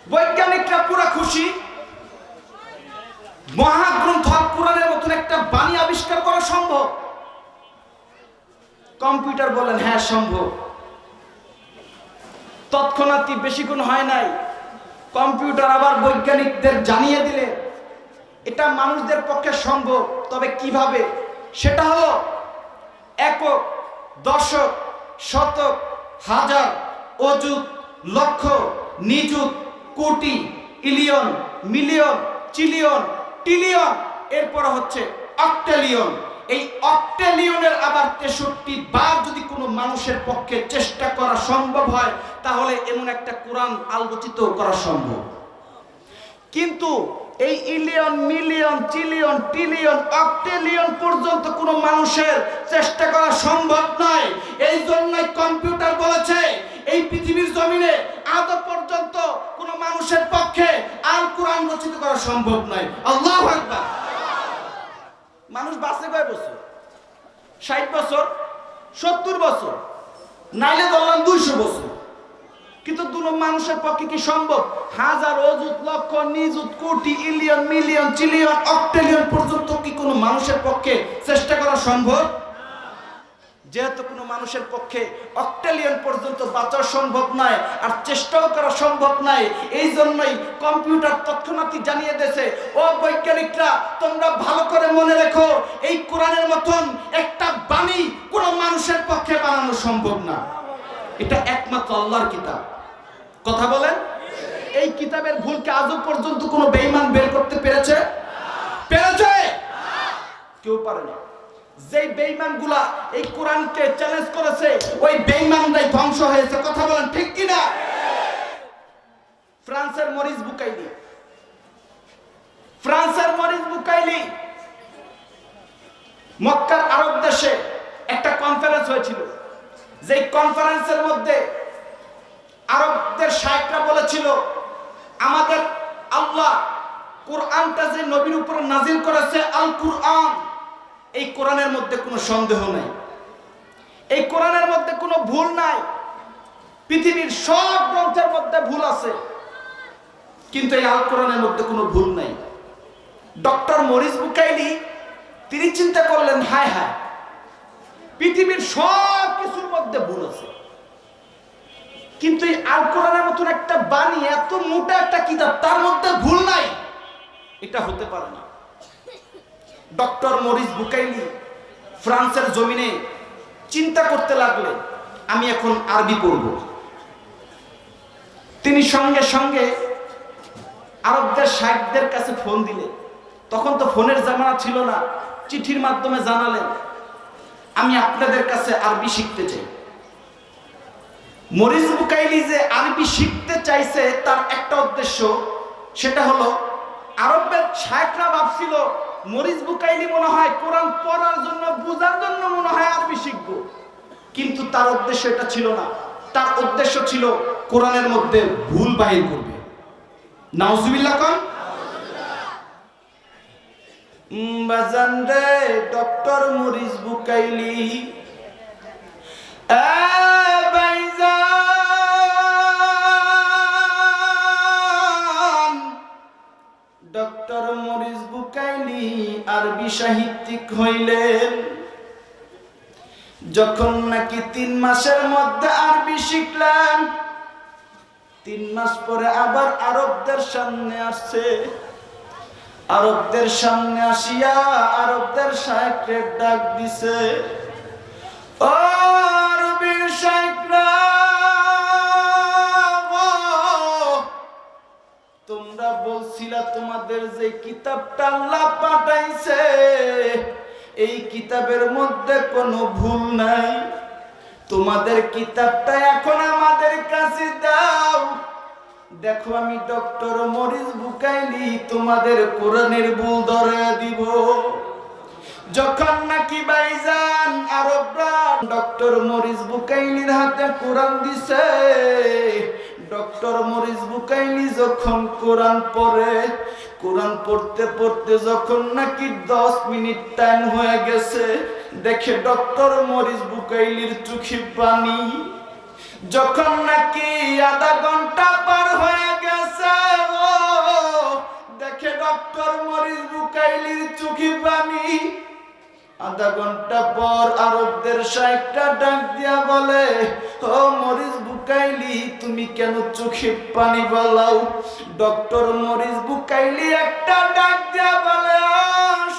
বৈজ্ঞানিকরা পুরো খুশি, মহাগ্রন্থ আল কোরআনের মতন একটা বাণী আবিষ্কার করা সম্ভব। কম্পিউটার বলেন হ্যাঁ সম্ভব। তৎক্ষণাৎই বেশিক্ষণ হয় নাই, কম্পিউটার আবার বৈজ্ঞানিকদের জানিয়ে দিলে এটা মানুষদের পক্ষে সম্ভব, তবে কিভাবে? সেটা হলো একক, দশক, শতক, হাজার, অযুত, লক্ষ, নিযুত, কোটি, ইলিয়ন, মিলিয়ন, চিলিয়ন, ট্রিলিয়ন, এরপর হচ্ছে অক্টেলিয়ন। এই অক্টেলিয়নের আবার 63 বার যদি কোনো মানুষের পক্ষে চেষ্টা করা সম্ভব হয় তাহলে এমন একটা কোরআন আলোচিত করা সম্ভব। কিন্তু এই ইলিয়ন, মিলিয়ন, চিলিয়ন, ট্রিলিয়ন, অক্টেলিয়ন পর্যন্ত কোনো মানুষের চেষ্টা করা সম্ভব নয়। এই জন্যই কম্পিউটার বলেছে এই পৃথিবীর জমিনে আদৌ পর্যন্ত কোনো মানুষের পক্ষে আল কোরআন রচিত করা সম্ভব নয়। আল্লাহু আকবার। মানুষ বাঁচে কয় বছর? 60 বছর, 70 বছর, নাইলে ধরলাম 200 বছর। কিন্তু দুটো মানুষের পক্ষে কি সম্ভব হাজার, অযুত, লক্ষ, নিযুত, কোটি, ইলিয়ন, মিলিয়ন, চিলিয়ন, অক্টেলিয়ন পর্যন্ত কি কোনো মানুষের পক্ষে চেষ্টা করা সম্ভব? যেহেতু কোনো মানুষের পক্ষে অক্টেলিয়ন পর্যন্ত বাঁচা সম্ভব নয় আর চেষ্টাও করা সম্ভব নয়, এই জন্যই কম্পিউটার তৎক্ষণাৎই জানিয়ে দিয়েছে ও বৈজ্ঞানিকরা তোমরা ভালো করে মনে রেখো এই কোরআনের মতন একটা বাণী কোনো মানুষের পক্ষে বানানো সম্ভব না। এটা একমাত্র আল্লাহর কিতাব। কথা বলেন, এই কিতাবের ভুলকে আজও পর্যন্ত কোনো বেঈমান বের করতে পেরেছে? পেরেছে? কেউ পারেনি। যেই বেঈমানগুলা এই কোরআনকে চ্যালেঞ্জ করেছে ওই বেঈমানরাই ধ্বংস হয়েছে। কথা বলেন ঠিক কি না? ফ্রান্সের মরিস বুকাইলি, মক্কার আরব দেশে একটা কনফারেন্স হয়েছিল, যেই কনফারেন্সের মধ্যে আরবদের শায়েখরা বলেছিল আমাদের আল্লাহ কোরআনটা যে নবীর উপর নাজিল করেছে আল কোরআন, এই কোরআনের মধ্যে কোনো সন্দেহ নাই, এই কোরআনের মধ্যে কোনো ভুল নাই। পৃথিবীর সব গ্রন্থের মধ্যে ভুল আছে কিন্তু এই আল কোরআনের মধ্যে কোনো ভুল নাই। ডক্টর মরিস বুকাইলি তিনি চিন্তা করলেন হায় হায়, পৃথিবীর সব কিছুর মধ্যে ভুল আছে কিন্তু এই আল কোরআনের মতন একটা বাণী, এত মোটা একটা কিতাব, তার মধ্যে ভুল নাই, এটা হতে পারে না। ডক্টর মরিস বুকাইলি ফ্রান্সের জমিনে চিন্তা করতে লাগলেন আমি এখন আরবি পড়ব। তিনি সঙ্গে সঙ্গে আরবদের শায়েখদের কাছে ফোন দিলেন, তখন তো ফোনের জামানা ছিল না, চিঠির মাধ্যমে জানালেন আমি আপনাদের কাছে আরবি শিখতে চাই। মরিস বুকাইলি যে আরবি শিখতে চাইছে তার একটা উদ্দেশ্য, সেটা হলো আরবের শায়েখরা ভাবছিল মরিস বুকাইলি মনে হয় কোরআন পড়ার জন্য, বোঝার জন্য মনে হয় আরবি শিখব, কিন্তু তার উদ্দেশ্য এটা ছিল না। তার উদ্দেশ্য ছিল কোরআনের মধ্যে ভুল বাহির করবে। নাউজুবিল্লাহ কোন? বাজান রে doctor Morris Bucaille doctor Morris Bucaille আরবি সাহিত্যিক হইলেন। যখন নাকি 3 মাসের মধ্যে আরবি শিখলেন, 3 মাস পরে আবার আরবদের সামনে আসছে। আরবদের সামনে আসিয়া আরবদের শায়েখকে ডাক দিছে, ও আরবের শায়েখরা, তোমরা বলছিলা তোমাদের যে কিতাবটা আল্লাহ পাঠাইছে এই কিতাবের মধ্যে কোনো ভুল নাই, তোমাদের কিতাবটা এখন আমাদের কাছে দাও। দেখো আমি ডক্টর মরিস বুকাইলি তোমাদের কোরআনের ভুল ধরে দিব। যখন নাকি ভাইজান আরবরা ডক্টর মরিস বুকাইলির হাতে কোরআন দিছে, ডক্টর মরিস বুকাইলি যখন কোরআন পড়ে, কোরআন পড়তে পড়তে যখন নাকি 10 মিনিট টাইম হয়ে গেছে, দেখে ডক্টর মরিস বুকাইলির চোখে পানি। যখন নাকি আধা ঘন্টা পার হয়ে গেছে, ও দেখে ডক্টর মরিস বুকাইলির চোখে পানি। আধা ঘন্টা পর আরবদের শায়েখটা ডাক দিয়া বলে, ও মরিস বুকাইলি তুমি কেন চোখে পানি বলাও? ডক্টর মরিস বুকাইলি একটা ডাক দিয়া বলে, ও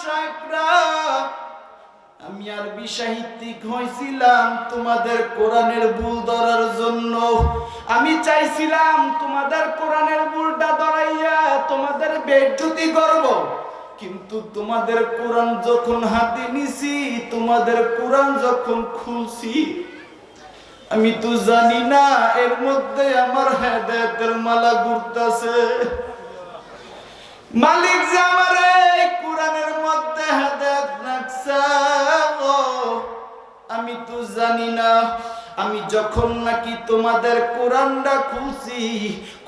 শায়েখরা, আমি আরবি সাহিত্যিক হয়েছিলাম তোমাদের কোরআনের ভুল ধরার জন্য। আমি চাইছিলাম তোমাদের কোরআনের ভুলটা ধরাইয়া তোমাদের বেইজ্জতি করব, কিন্তু তোমাদের কোরআন যখন হাতে নিছি, তোমাদের কোরআন যখন খুলছি, আমি তো জানি না এর মধ্যে আমার হেদায়েতের মালা ঘুরতেছে। মালিক যে আমার এই কোরআনের মধ্যে হেদায়েত রাখছে, আমি তো জানি না। আমি যখন নাকি তোমাদের কোরআনটা খুলছি,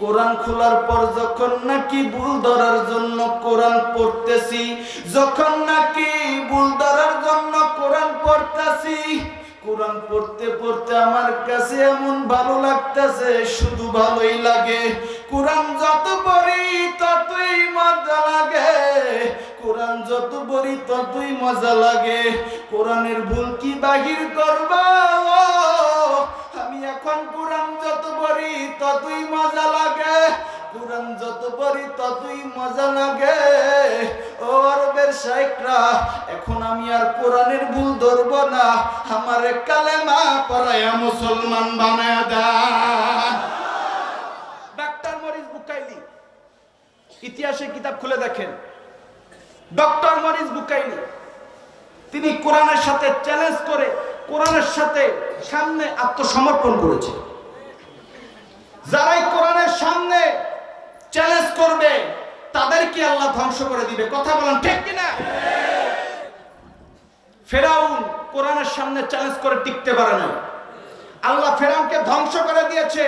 কোরআন খোলার পর যখন নাকি ভুল ধরার জন্য কোরআন পড়তেছি, যখন নাকি ভুল ধরার জন্য কোরআন পড়তেছি, কোরআন পড়তে পড়তে আমার কাছে এমন ভালো লাগতেছে, শুধু ভালোই লাগে। কোরআন যত পড়ি ততই মজা লাগে, কোরআন যত পড়ি ততই মজা লাগে। কোরআনের ভুল কি বাহির করবা? আমি এখন কোরআন যত পড়ি ততই মজা লাগে, কোরআন যত পড়ি ততই মজা লাগে। ও আরবের শায়েখরা, এখন আমি আর কোরআনের ভুল ধরব না, আমারে কালেমা পড়ায়া মুসলমান বানায়া দেন। ডক্টর মরিস বুকাইলি, ইতিহাসের কিতাব খুলে দেখেন, ডক্টর মরিস বুকাইলি তিনি কোরআনের সাথে চ্যালেঞ্জ করে কোরআনের সাথে সামনে আত্মসমর্পণ করেছে। যারাই কোরআনের সামনে চ্যালেঞ্জ করবে তাদেরকে আল্লাহ ধ্বংস করে দিবে। কথা বলেন ঠিক কিনা? ফেরাউন কোরআনের সামনে চ্যালেঞ্জ করে টিকতে পারে না, আল্লাহ ফেরাউনকে ধ্বংস করে দিয়েছে।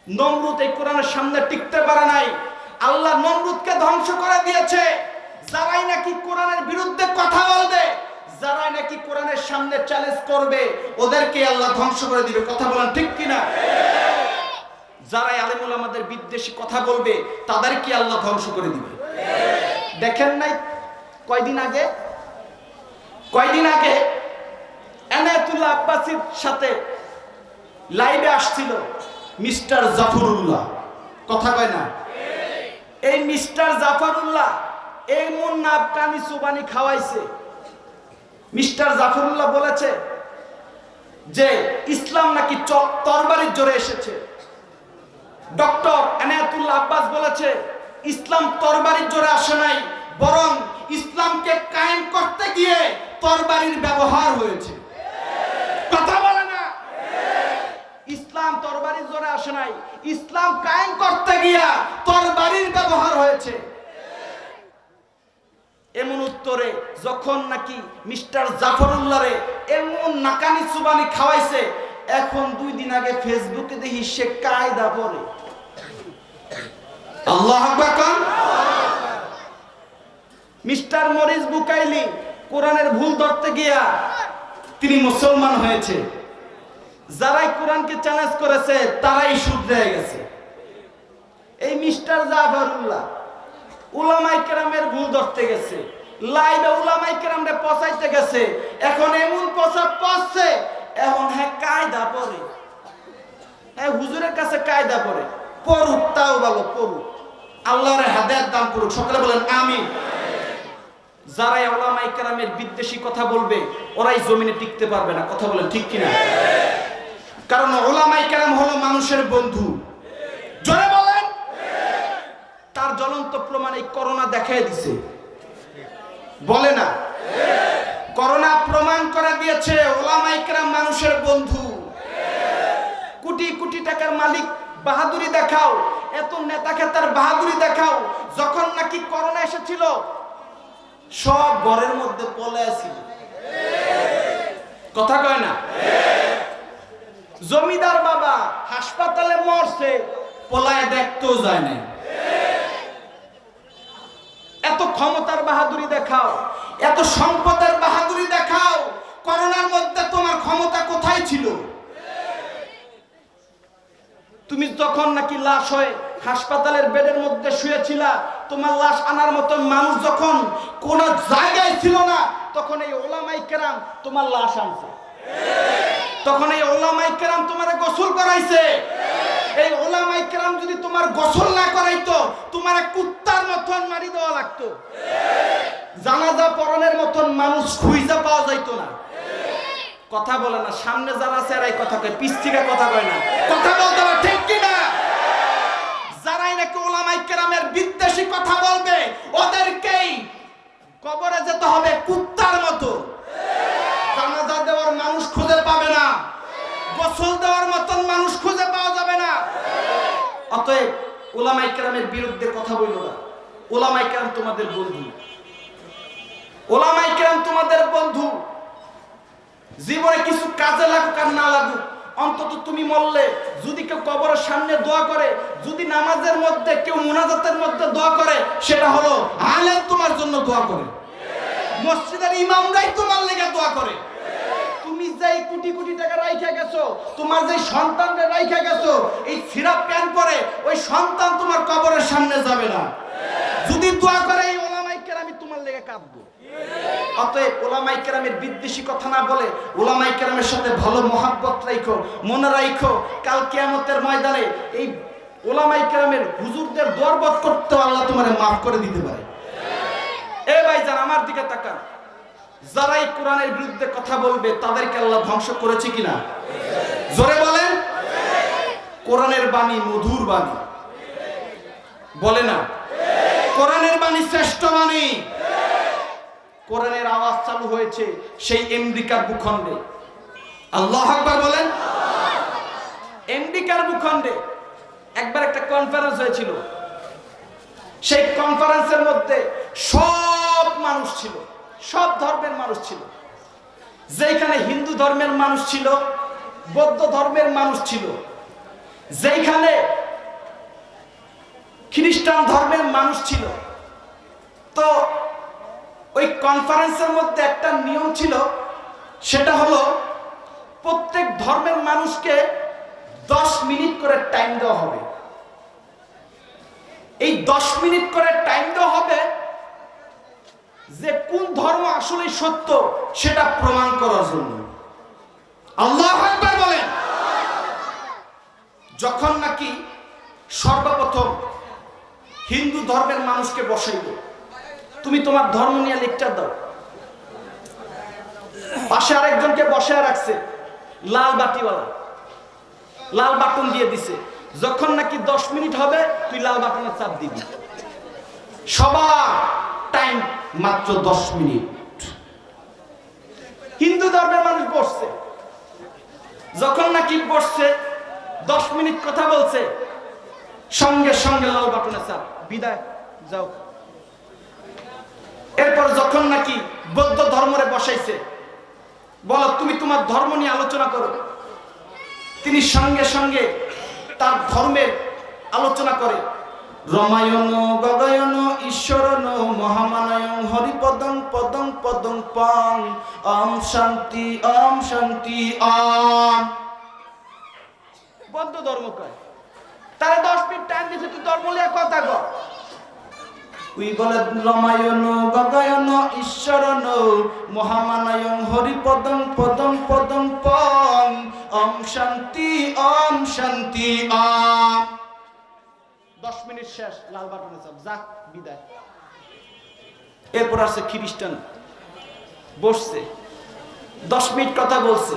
নমরুদ এই কোরআনের সামনে টিকতে পারে নাই, আল্লাহ নমরুদকে ধ্বংস করে দিয়েছে। যারাই নাকি কোরআনের বিরুদ্ধে কথা বলবে, যারাই নাকি কোরআনের সামনে চ্যালেঞ্জ করবে, ওদেরকে আল্লাহ ধ্বংস করে দিবে। কথা বলেন ঠিক কিনা? যারাই আলেম ওলামাদের বিদ্বেষী কথা বলবে তাদেরকে আল্লাহ ধ্বংস করে দিবে। দেখেন নাই কয়দিন আগে এনায়েতুল্লাহ আব্বাসীর সাথে লাইভে আসছিল মিস্টার জাফরুল্লাহ, কথা কয় না? এই মিস্টার জাফরুল্লাহ এমন নাবকানি সুবানি খাওয়াইছে। মিস্টার জাফরুল্লাহ বলেছে যে ইসলাম নাকি তরবারির জোরে এসেছে। ডক্টর এনায়েতুল্লাহ আব্বাস বলেছে ইসলাম তরবারির জোরে আসে নাই, বরং ইসলামকে কায়েম করতে গিয়ে তরবারির ব্যবহার হয়েছে। কথা বলে না? ইসলাম তরবারির জোরে আসে নাই, ইসলাম কায়েম করতে গিয়া তরবারির ব্যবহার হয়েছে। এমন উত্তরে যখন নাকি মিস্টার জাফরুল্লাহরে এমন নাকানি সুবানি খাওয়াইছে, এখন 2 দিন আগে ফেসবুকে দেখি সে কায়দা পড়ে। আল্লাহু আকবার। মিস্টার মরিস বুকাইলি কোরআনের ভুল ধরতে গিয়া তিনি মুসলমান হয়েছে। যারাই কোরআনকে চ্যালেঞ্জ করেছে তারাই শুধরে গেছে। এই মিস্টার জাফরুল্লাহ উলামায়ে কেরামের ভুল ধরতে গেছে, লাইভে উলামায়ে কেরামরে পচাইতে গেছে। এখন এমন পচা পচছে, এখন হ্যাঁ কায়দা পড়ে, হ্যাঁ হুজুরের কাছে কায়দা পড়ে। পড়ুক, তাও ভালো, পড়ুক, আল্লাহর হেদায়েত দান করুক। সকলে বলেন আমিন। যারা উলামায়ে কেরামের বিদ্বেষী কথা বলবে ওরাই জমিনে টিকতে পারবে না। কথা বলেন ঠিক কিনা? কারণ উলামায়ে কেরাম হলো মানুষের বন্ধু। জোরে বলেন। তার জ্বলন্ত প্রমাণ এই করোনা দেখাই দিছে, বলে না? করোনা প্রমাণ করে দিয়েছে উলামায়ে কেরাম মানুষের বন্ধু। কোটি কোটি টাকার মালিক বাহাদুরি দেখাও, এত নেতা খেতার বাহাদুরি দেখাও। যখন নাকি করোনা এসেছিল সব ঘরের মধ্যে পলায় ছিল, কথা কয় না? জমিদার বাবা হাসপাতালে মরছে, পলায় দেখতেও যায় না। এত ক্ষমতার বাহাদুরি দেখাও, এত সম্পদের বাহাদুরি দেখাও, করোনার মধ্যে তোমার ক্ষমতা কোথায় ছিল? তুমি যখন নাকি লাশ হয়ে হাসপাতালের বেডের মধ্যে শুয়েছিলা, তোমার লাশ আনার মতন মানুষ যখন কোন জায়গায় ছিল না, তখন এই উলামায়ে কেরাম তোমার লাশ আনছে। তখন এই উলামায়ে কেরাম তোমারে গোসল করাইছে। এই উলামায়ে কেরাম যদি তোমার গোসল না করাইতো, তোমার কুত্তার মতন মারি দেওয়া লাগতো। জানাজা পড়ানোর মতন মানুষ খুঁজে পাওয়া যাইতো না। কথা বলে না, সামনে যারা আছে এরাই কথা কয়, পিছ থেকে কথা কয় না। কথা বলতে হবে, ঠিক কিনা? যারাই নাকি উলামায়ে কেরামের বিদ্বেষী কথা বলবে ওদেরকেই কবরে যেতে হবে কুত্তার মতো। জানাজা দেওয়ার মানুষ খুঁজে পাবে না, গোসল দেওয়ার মতন মানুষ খুঁজে পাওয়া যাবে না। অতএব উলামায়ে কেরামের বিরুদ্ধে কথা বললো না। উলামায়ে কেরাম তোমাদের বন্ধু, উলামায়ে কেরাম তোমাদের বন্ধু। জীবনে কিছু কাজে লাগুক আর না লাগুক, অন্তত তুমি মরলে যদি কেউ কবরের সামনে দোয়া করে, যদি নামাজের মধ্যে কেউ মুনাজাতের মধ্যে দোয়া করে, সেটা হলো আলেম তোমার জন্য দোয়া করে, মসজিদের ইমামরাই তোমার লেগে দোয়া করে। তুমি যেই কোটি কোটি টাকা রাইখা গেছো, তোমার যে সন্তানরে রাইখা গেছো, এই সিরাপ প্যান্ট পরে ওই সন্তান তোমার কবরের সামনে যাবে না। যদি দোয়া করে এই উলামায়ে কেরাম তোমার লেগে কাঁদবো। অতএব উলামায়ে কেরামের বিদ্বেষী কথা না বলে উলামায়ে কেরামের সাথে ভালো মহাব্বত রাখো, মনে রাখো কাল কিয়ামতের ময়দানে এই উলামায়ে কেরামের হুজুরদের দরবাদ করতে আল্লাহ তোমারে মাফ করে দিতে পারে। এ ভাইজান আমার দিকে তাকান, যারা এই কোরআনের বিরুদ্ধে কথা বলবে তাদেরকে আল্লাহ ধ্বংস করেছে কিনা? জোরে বলেন। কোরআনের বাণী মধুর বাণী, বলে না? কোরআনের বাণী শ্রেষ্ঠ বাণী। কোরআনের আওয়াজ চালু হয়েছে সেই আমেরিকার ভূখণ্ডে। আল্লাহু আকবার বলেন। আমেরিকার ভূখণ্ডে একবার একটা কনফারেন্স হয়েছিল। সেই কনফারেন্সের মধ্যে সব মানুষ ছিল, সব ধর্মের মানুষ ছিল। যেখানে হিন্দু ধর্মের মানুষ ছিল, বৌদ্ধ ধর্মের মানুষ ছিল, যেখানে খ্রিস্টান ধর্মের মানুষ ছিল। তো ওই কনফারেন্সের মধ্যে একটা নিয়ম ছিল, সেটা হলো প্রত্যেক ধর্মের মানুষকে 10 মিনিট করে টাইম দেওয়া হবে। এই 10 মিনিট করে টাইম দেওয়া হবে যে কোন ধর্ম আসলে সত্য সেটা প্রমাণ করার জন্য। আল্লাহু আকবার বলেন। যখন নাকি সর্বপ্রথম হিন্দু ধর্মের মানুষকে বসাইল, তুমি তোমার ধর্ম নিয়ে লেকচার দাও, পাশে আরেকজনকে বসায় রাখছে লাল বাটিওয়ালা, লাল বাটন দিয়ে দিছে। যখন নাকি 10 মিনিট হবে তুই লাল বাটনে চাপ দিবি। সবার টাইম মাত্র 10 মিনিট। হিন্দু ধর্মের মানুষ বসছে, যখন নাকি বসছে 10 মিনিট কথা বলছে, সঙ্গে সঙ্গে লাল বাটনে চাপ, বিদায়, যাও। এরপর যখন নাকি বৌদ্ধ ধর্মরে বসাইছে, বলো তুমি তোমার ধর্ম নিয়ে আলোচনা করো, তিনি সঙ্গে সঙ্গে তার ধর্মের আলোচনা করে। রমায়ণ গগায়ন ঈশ্বরন মহামানয়ং হরিপদং পদং পদং পং ওম শান্তি ওম। বদ্ধ ধর্ম কয় তারে 10 মিনিট টাইম দিছে, তুই ধর্ম লিয়া কথা কর। উই বলে রমায়ণ গগায়ন ঈশ্বরন মহামানয়ং হরিপদং পদং পদং পং ওম শান্তি ওম। 10 মিনিট শেষ, লাল বাটনে চাপ, যা বিদায়। এরপর আসছে খ্রিস্টান, বসছে 10 মিনিট কথা বলছে,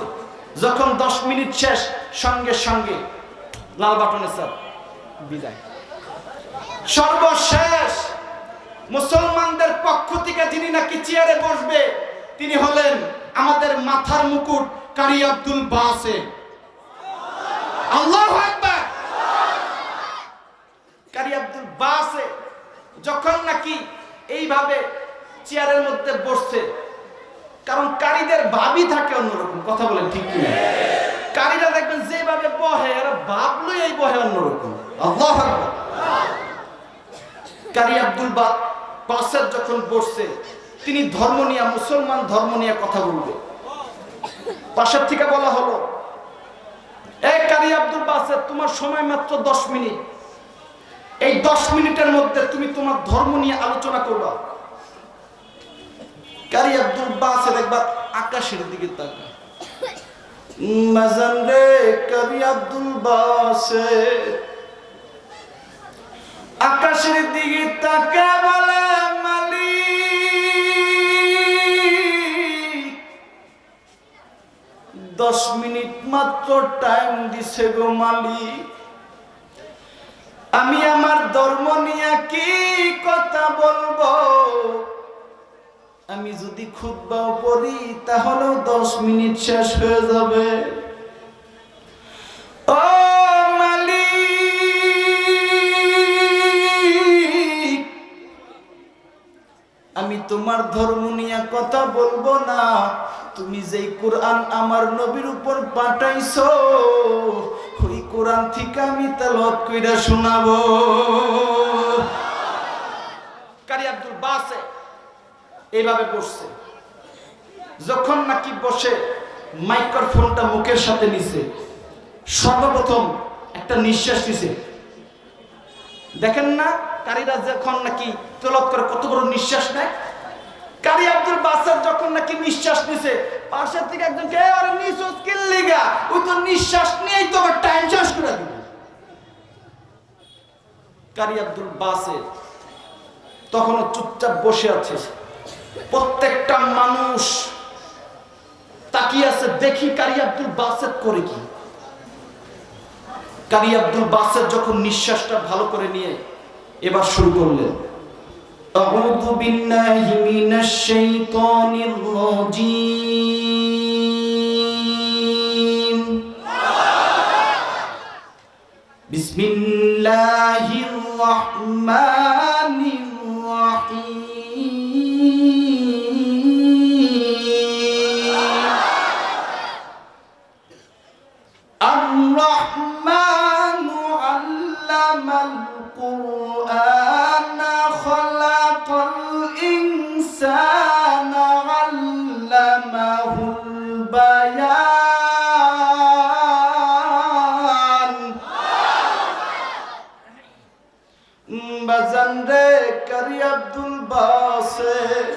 যখন 10 মিনিট শেষ সঙ্গে সঙ্গে লাল বাটনে চাপ, বিদায়। সর্বশেষ মুসলমানদের পক্ষ থেকে যিনি নাকি চেয়ারে বসবে তিনি হলেন আমাদের মাথার মুকুট কারি আব্দুল বাসেত। আল্লাহু আকবার। কারি আব্দুল বাসেত যখন নাকি এইভাবে চেয়ারের মধ্যে বসছে, কারণ কারীদের ভাবই থাকে অন্যরকম, কথা বলেন ঠিক কিনা? কারীরা দেখবেন যেভাবে বহে এরা ভাবলই এই বহে অন্যরকম। আল্লাহু আকবার। কারি আব্দুল বাসেত যখন বসছে, তিনি ধর্ম নিয়ে, মুসলমান ধর্ম নিয়ে কথা বলবে। পাশের থেকে বলা হলো, এই কারি আব্দুল বাসেত, তোমার সময় মাত্র 10 মিনিট। এই 10 মিনিটের মধ্যে তুমি তোমার ধর্ম নিয়ে আলোচনা করবা। কারি আব্দুল বাসেত একবার আকাশের দিকে তাকায়। বাজান রে কারি আব্দুল বাসেত আকাশের দিকে তাকায় বলে, মালিক 10 মিনিট মাত্র টাইম দিছে গো মালিক, আমি আমার ধর্ম নিয়ে কি কথা বলবো? আমি যদি খুতবাও পড়ি তাহলেও 10 মিনিট শেষ হয়ে যাবে। ও মালিক, আমি তোমার ধর্ম নিয়ে কথা বলবো না, তুমি যেই কোরআন আমার নবীর উপর পাঠাইছো ওই কোরআন থেকে আমি তেলাওয়াত কইরা শোনাবো। কারি আব্দুল বাসেত এইভাবে বসছে, যখন নাকি বসে মাইক্রোফোনটা মুখের সাথে নিছে, সর্বপ্রথম একটা নিঃশ্বাস নিছে। দেখেন না কারীরা যখন নাকি তেলাওয়াত করে কত বড় নিঃশ্বাস নেয়। কারি আব্দুল বাসেত যখন নাকি নিঃশ্বাস নিছে, পাশের থেকে একজনকে আরে নিঃশ্বাস কিল্লিগা, ওই তো নিঃশ্বাস নিয়েই তো টাইম শেষ করে দিল। কারি আব্দুল বাসেত তখনও চুপচাপ বসে আছে। প্রত্যেকটা মানুষ তাকিয়ে আছে, দেখি কারি আব্দুল বাসেত করে কি। কারি আব্দুল বাসেত যখন নিঃশ্বাসটা ভালো করে নিয়ে এবার শুরু করলেন, আউযু বিল্লাহি মিনাশ শাইতানির রাজীম, বিসমিল্লাহির রাহমানির রাহিম, আর-রাহমানু আল্লামাল কুরআনা খালাকাল ইনসানা আল্লামাহুল বায়ান। বাজান রে কারি আব্দুল বাসেত,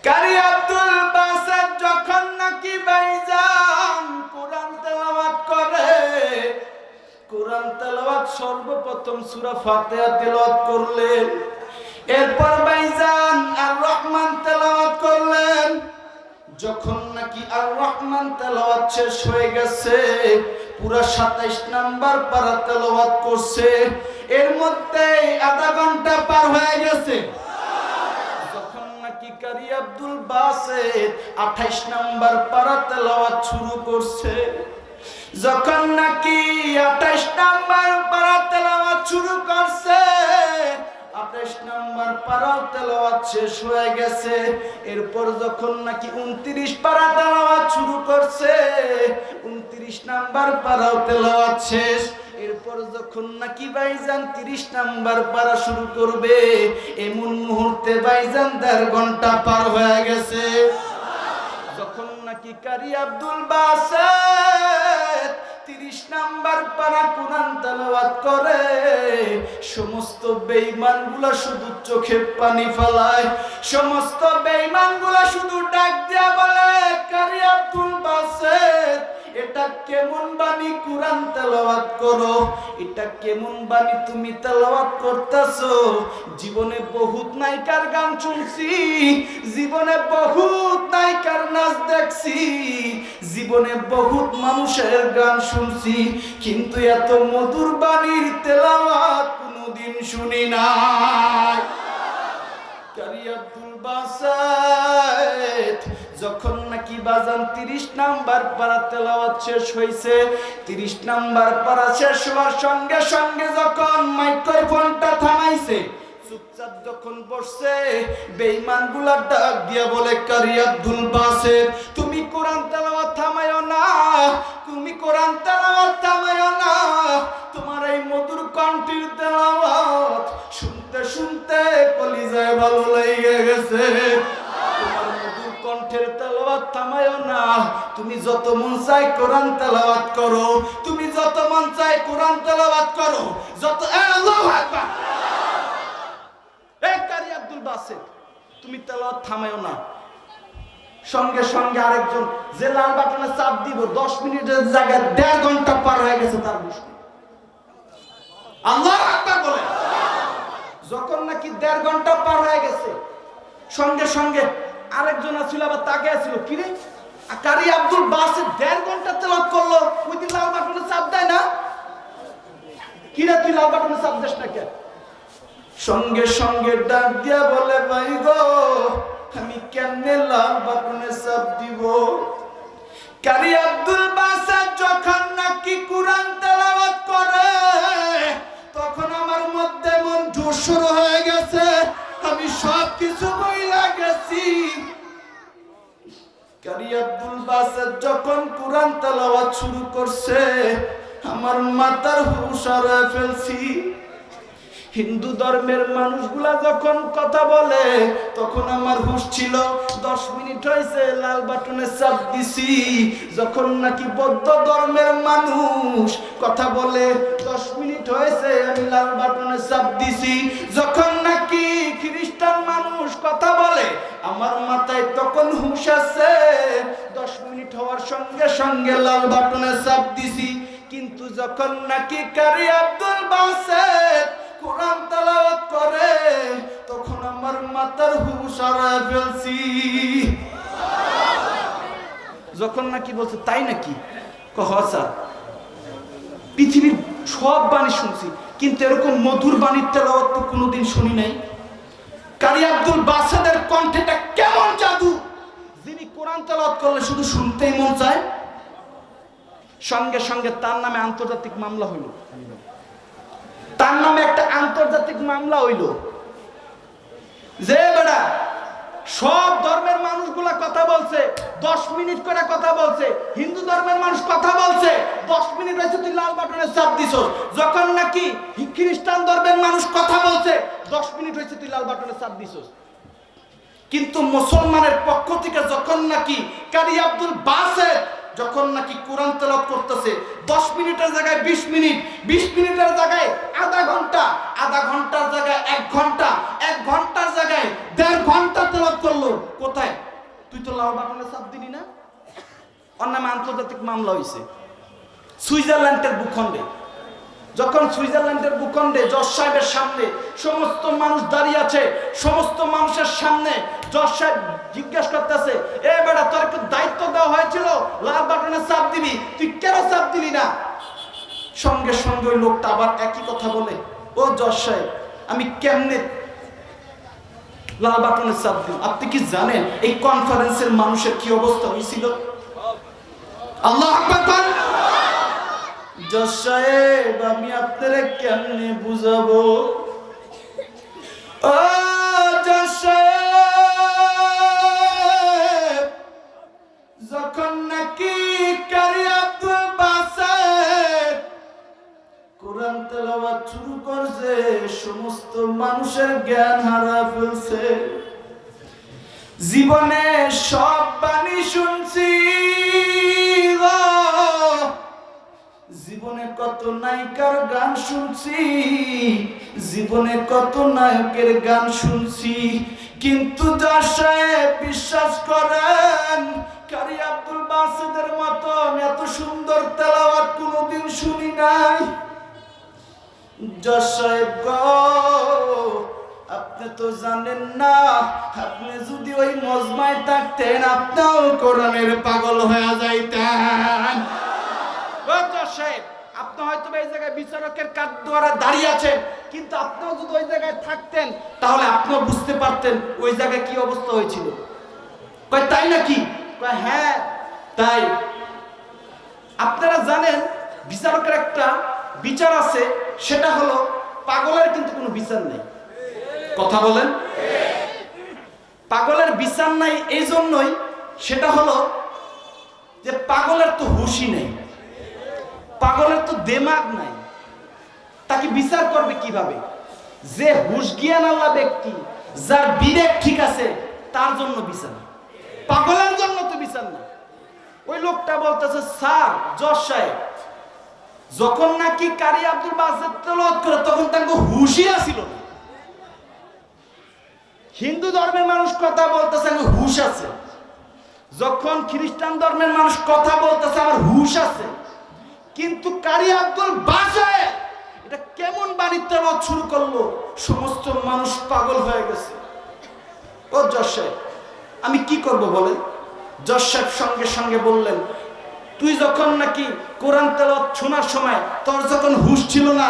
কারি আব্দুল বাসেত যখন নাকি ভাইজান কোরআন তেলাওয়াত করে, কোরআন তেলাওয়াত সর্বপ্রথম সূরা ফাতিহা তেলাওয়াত করলেন, এরপর ভাইজান আর রহমান তেলাওয়াত করলেন। যখন নাকি আর রহমান তেলাওয়াত শেষ হয়ে গেছে, পুরা 27 নাম্বার পারা তেলাওয়াত করছে, এর মধ্যে আধা ঘন্টা পার হয়ে গেছে। যখন নাকি কারি আব্দুল বাসেত 28 নাম্বার পারা তেলাওয়াত শুরু করছে, যখন নাকি 28 নাম্বার পারা তেলাওয়াত শুরু করছে, 28 নাম্বার পারা তেলাওয়াত শেষ হয়ে গেছে, এরপর যখন নাকি 29 পারা তেলাওয়াত শুরু করছে, 29 নাম্বার পারা তেলাওয়াত শেষ, এরপর যখন নাকি ভাইজান 30 নাম্বার পারা শুরু করবে, এমন মুহূর্তে ভাইজান 1.5 ঘন্টা পার হয়ে গেছে। যখন নাকি কারি আব্দুল বাসেত 30 নাম্বার পারা কোরআন তেলাওয়াত করে, সমস্ত বেঈমানগুলা শুধু চোখে পানি ফেলায়, সমস্ত বেঈমানগুলা শুধু ডাক দিয়া বলে, কারি আব্দুল বাসেত এটা কেমন বাণী কোরআন তেলাওয়াত করো, এটা কেমন বাণী তুমি তেলাওয়াত করতেছো? জীবনে বহুত নায়িকার গান শুনছি, জীবনে বহুত নায়িকার নাচ দেখছি, জীবনে বহুত মানুষের গান শুনছি, কিন্তু এত মধুর বাণীর তেলাওয়াত কোনোদিন শুনি নাই। কারি আব্দুল বাসেত যখন নাকি বাজান 30 নাম্বার পারা তেলাওয়াত শেষ হইছে, 30 নাম্বার পারা শেষ হওয়ার সঙ্গে সঙ্গে যখন মাইক্রোফোনটা থামাইছে, চুপচাপ যখন বসছে, বেঈমানগুলা ডাক দিয়া বলে, কারি আব্দুল বাসেত তুমি কোরআন তেলাওয়াত থামায়ো না, তুমি কোরআন তেলাওয়াত থামায়ো না, তোমার এই মধুর কণ্ঠের তেলাওয়াত শুনতে শুনতে কলিজায় ভালো লেগে গেছে। তোমার মধুর কণ্ঠের তেলাওয়াত থামায়ো না, তুমি যত মন চায় কোরআন তেলাওয়াত করো, তুমি যত মন চায় কোরআন তেলাওয়াত করো, যত আল্লাহু আকবার। এই কারি আব্দুল বাসেত তুমি তেলাওয়াত থামায়ো না। সঙ্গে সঙ্গে আরেকজন যে লাল বাটনে চাপ দিব, 10 মিনিটের জায়গায় 1.5 ঘন্টা পার হয়ে গেছে তার মুশকিল। আল্লাহু আকবার বলে। যখন নাকি 1.5 ঘন্টা পার হয়ে গেছে, সঙ্গে সঙ্গে আরেকজন ছিল, আবার তাকে আসছিল, কিরে কারি আব্দুল বাসেত 1.5 ঘন্টা তেলাওয়াত করলো, ওই দিন লাল বাটনে চাপ দেয় না, কিরে তুই লাল বাটনে চাপ দিস না কেন? সঙ্গে সঙ্গে ডাক দিয়া বলে, ভাই গো আমি কেমনে লাল বাটনে চাপ দিব? কারি আব্দুল বাসেত যখন নাকি কোরআন তেলাওয়াত করে, তখন আমার মধ্যে মন জোর শুরু হয়ে গেছে, আমি সব কিছু বইলা গেছি। কারি আব্দুল বাসেত যখন কোরআন তেলাওয়াত শুরু করছে, আমার মাথার হুঁশ হারিয়ে ফেলছি। হিন্দু ধর্মের মানুষগুলা যখন কথা বলে, তখন আমার হুঁশ ছিল, 10 মিনিট হয়েছে লাল বাটনে চাপ দিছি। যখন নাকি বৌদ্ধ ধর্মের মানুষ কথা বলে, 10 মিনিট হয়েছে আমি লাল বাটনে চাপ দিছি। যখন নাকি খ্রিস্টান মানুষ কথা বলে, আমার মাথায় তখন হুঁশ আছে, 10 মিনিট হওয়ার সঙ্গে সঙ্গে লাল বাটনে চাপ দিছি। কিন্তু যখন নাকি কারি আব্দুল বাসেত কোরআন তেলাওয়াত করে, তখন আমার মাথার হুঁশ হারিয়ে ফেলছি। যখন নাকি বলছে, তাই নাকি? স্যার পৃথিবীর সব বাণী শুনছি, কিন্তু এরকম মধুর বাণীর তেলাওয়াত তো কোনোদিন শুনি নাই। কারি আব্দুল বাসেতের কণ্ঠেটা কেমন জাদু, যিনি কোরআন তেলাওয়াত করলে শুধু শুনতেই মন চায়। সঙ্গে সঙ্গে তার নামে আন্তর্জাতিক মামলা হইল, তার নামে একটা আন্তর্জাতিক মামলা হইল যে বেড়া সব ধর্মের মানুষগুলা কথা বলছে, 10 মিনিট করে কথা বলছে, হিন্দু ধর্মের মানুষ কথা বলছে, 10 মিনিট হয়েছে তুই লাল বাটনে চাপ দিছ। যখন নাকি খ্রিস্টান ধর্মের মানুষ কথা বলছে, 10 মিনিট হয়েছে তুই লাল বাটনে চাপ দিছ। কিন্তু মুসলমানের পক্ষ থেকে যখন নাকি কারি আব্দুল বাসেত যখন নাকি কোরআন তেলাওয়াত করতেছে, 10 মিনিটের জায়গায় 20 মিনিট, 20 মিনিটের জায়গায় আধা ঘন্টা, আধা ঘন্টার জায়গায় 1 ঘন্টা, 1 ঘন্টার জায়গায় 1.5 ঘন্টা তেলাওয়াত করলো। কোথায়? তুই তো লাল বাটনে চাপ দিলি না। ওর নামে আন্তর্জাতিক মামলা হয়েছে সুইজারল্যান্ডের ভূখণ্ডে। যখন সুইজারল্যান্ডের ভূখণ্ডে জজ সাহেবের সামনে সমস্ত মানুষ দাঁড়িয়ে আছে, সমস্ত মানুষের সামনে জজ সাহেব জিজ্ঞেস করতেছে, এ বেটা তোর একটু দায়িত্ব দেওয়া হয়েছিল লাল বাটনে চাপ দিবি, তুই কেন চাপ দিলি না? সঙ্গে সঙ্গে ওই লোকটা আবার একই কথা বলে, ও জজ সাহেব আমি কেমনে লাল বাটনে চাপ দিব? আপনি কি জানেন এই কনফারেন্সের মানুষের কি অবস্থা হয়েছিল? আল্লাহু আকবার। জজ সাহেব আমি আপনারে কেমনে বুঝাবো? ও জজ সাহেব যখন নাকি কারি আব্দুল বাসেত মানুষের জ্ঞান হারা ফেলছে। জীবনে সব বাণী শুনছি গো, জীবনে কত নায়িকার গান শুনছি, জীবনে কত নায়কের গান শুনছি, কিন্তু যার সাহেব বিশ্বাস করেন কারি আব্দুল বাসিদের মতন এত সুন্দর তেলাওয়াত কোনোদিন শুনি নাই। যার সাহেব গো, আপনি তো জানেন না, আপনি যদি ওই মজমায় থাকতেন আপনিও কোরআনের পাগল হয়ে যাইতেন। আপনি হয়তো এই জায়গায় বিচারকের কাঠ দ্বারা দাঁড়িয়ে আছেন, কিন্তু আপনিও যদি ওই জায়গায় থাকতেন তাহলে আপনিও বুঝতে পারতেন ওই জায়গায় কি অবস্থা হয়েছিল। কয় তাই নাকি? কয় হ্যাঁ তাই। আপনারা জানেন বিচারকের একটা বিচার আছে, সেটা হলো পাগলের কিন্তু কোনো বিচার নেই। কথা বলেন, পাগলের বিচার নাই। এই জন্যই সেটা হলো যে পাগলের তো হুশই নেই, পাগলের তো দিমাগ নাই, তাকে বিচার করবে কিভাবে? যে হুশ জ্ঞান আল্লাহ ব্যক্তি, যার বিবেক ঠিক আছে, তার জন্য বিচার, পাগলের জন্য তো বিচার না। ওই লোকটা বলতেছে স্যার জজ সাহেব, যখন নাকি কারি আব্দুল বাসিত তেলাওয়াত করে তখন তার হুশই আসিল না। হিন্দু ধর্মের মানুষ কথা বলতেছে আমার হুশ আছে, যখন খ্রিস্টান ধর্মের মানুষ কথা বলতেছে আমার হুশ আছে, কিন্তু কারি আব্দুল বাসিত এটা কেমন বাণী তেলাওয়াত শুরু করলো, সমস্ত মানুষ পাগল হয়ে গেছে। ও জজ সাহেব আমি কি করব বলেন? জজ সাহেব সঙ্গে সঙ্গে বললেন, তুই যখন নাকি কোরআন তেলাওয়াত শোনার সময় তোর যখন হুশ ছিল না,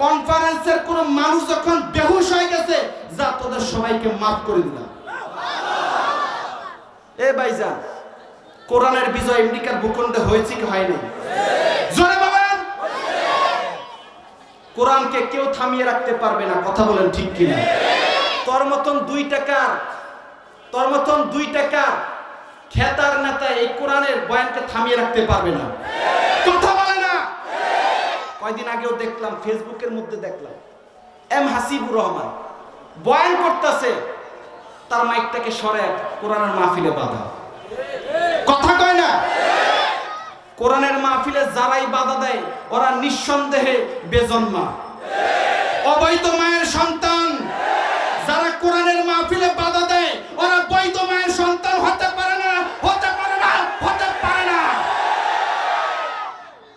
কনফারেন্সের কোন মানুষ যখন বেহুশ হয়ে গেছে, যা তোদের সবাইকে মাফ করে দিলাম। এ ভাইজান, কোরআনের বিজয় আমেরিকার ভূখণ্ডে হয়েছে কি হয়নি? জোরে বলেন। কোরআনকে কেউ থামিয়ে রাখতে পারবে না, কথা বলেন ঠিক কিনা? তোর মতন 2 টাকার খেতার নেতা এই কোরআনের বয়ানকে থামিয়ে রাখতে পারবে না, কথা বলে না। কয়দিন আগেও দেখলাম, ফেসবুকের মধ্যে দেখলাম, এম হাসিবুর রহমান বয়ান করতেছে, তার মাইকটাকে সরে কোরআনের মাহফিলে বাধা। কথা কয় না? কোরআনের মাহফিলে যারাই বাধা দেয় ওরা নিঃসন্দেহে বেজন্মা, অবৈধ মায়ের সন্তান। যারা কোরআনের মাহফিলে বাধা দেয় ওরা বৈধ মায়ের সন্তান হতে পারে না, হতে পারে না, হতে পারে না।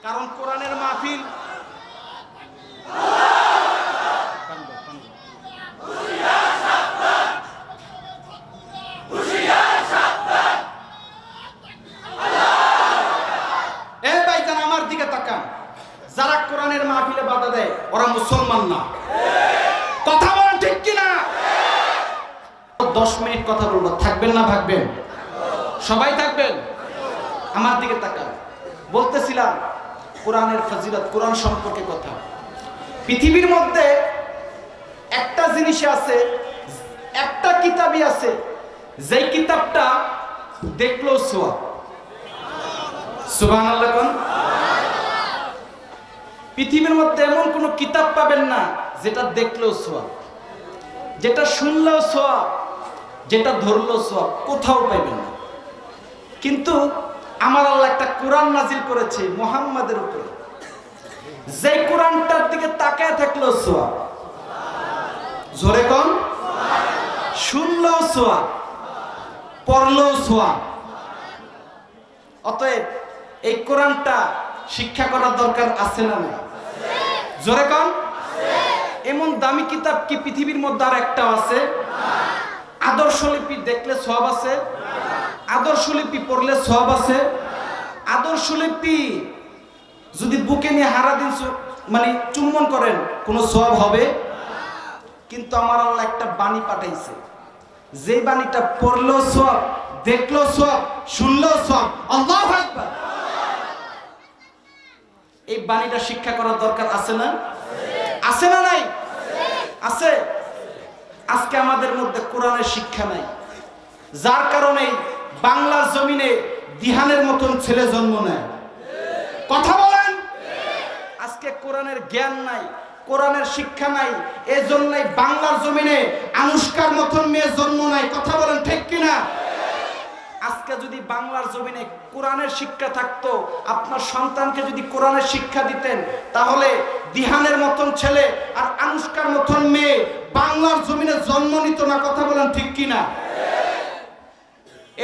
কারণ কোরআনের মাহফিল আমার দিকে তাকান, যারা কোরআনের মাহফিলে বাধা দেয় ওরা মুসলমান না, কথা বলেন ঠিক কিনা? 10 মিনিট কথা বলবো, থাকবেন না ভাগবেন? সবাই থাকবেন? আমার দিকে তাকান। বলতেছিলাম কোরআনের ফজিলত, কোরআন সম্পর্কে কথা। পৃথিবীর মধ্যে একটা জিনিস আছে, একটা কিতাবই আছে, যেই কিতাবটা দেখলো সওয়াব। সুবহানাল্লাহ কোন? পৃথিবীর মধ্যে এমন কোন কিতাব পাবেন না যেটা দেখলেও সওয়াব, যেটা শুনলেও সওয়াব, যেটা ধরলেও সওয়াব, কোথাও পাইবেন না। কিন্তু আমার আল্লাহ একটা কোরআন নাজিল করেছে মুহাম্মাদের উপরে, যে কোরআনটার দিকে তাকায় থাকলেও সওয়াব। জোরে কোন? শুনলেও সওয়াব, পড়লেও সওয়াব। অতএব এই কোরআনটা শিক্ষা করার দরকার আছে না না? জোরে কোন? এমন দামি কিতাব কি পৃথিবীর মধ্যে আর একটা আছে? আদর্শলিপি দেখলে সওয়াব আছে, আদর্শলিপি পড়লে সওয়াব আছে। আদর্শলিপি যদি বুকে নিয়ে হারা দিন মানে চুম্বন করেন কোনো সওয়াব হবে? কিন্তু আমার আল্লাহ একটা বাণী পাঠাইছে, যে বাণীটা পড়লেও সওয়াব, দেখলেও সওয়াব, শুনলেও সওয়াব। আল্লাহু আকবার। এই বাণীটা শিক্ষা করার দরকার আছে না? আছে না নাই? আছে। আজকে আমাদের মধ্যে কোরআনের শিক্ষা নাই, যার কারণে বাংলার জমিনে দিহানের মতন ছেলে জন্ম নেয়। কথা বলেন। আজকে কোরআনের জ্ঞান নাই, কোরআনের শিক্ষা নাই, এজন্যই বাংলার জমিনে আনুষ্কার মতন মেয়ে জন্ম নাই। কথা বলেন ঠিক কিনা? আজকে যদি বাংলার জমিনে কোরআনের শিক্ষা থাকতো, আপনার সন্তানকে যদি কোরআনের শিক্ষা দিতেন, তাহলে দিহানের মতন ছেলে আর আনুষ্কার মতন মেয়ে বাংলার জমিনে জন্ম নিত না। কথা বলেন ঠিক কিনা?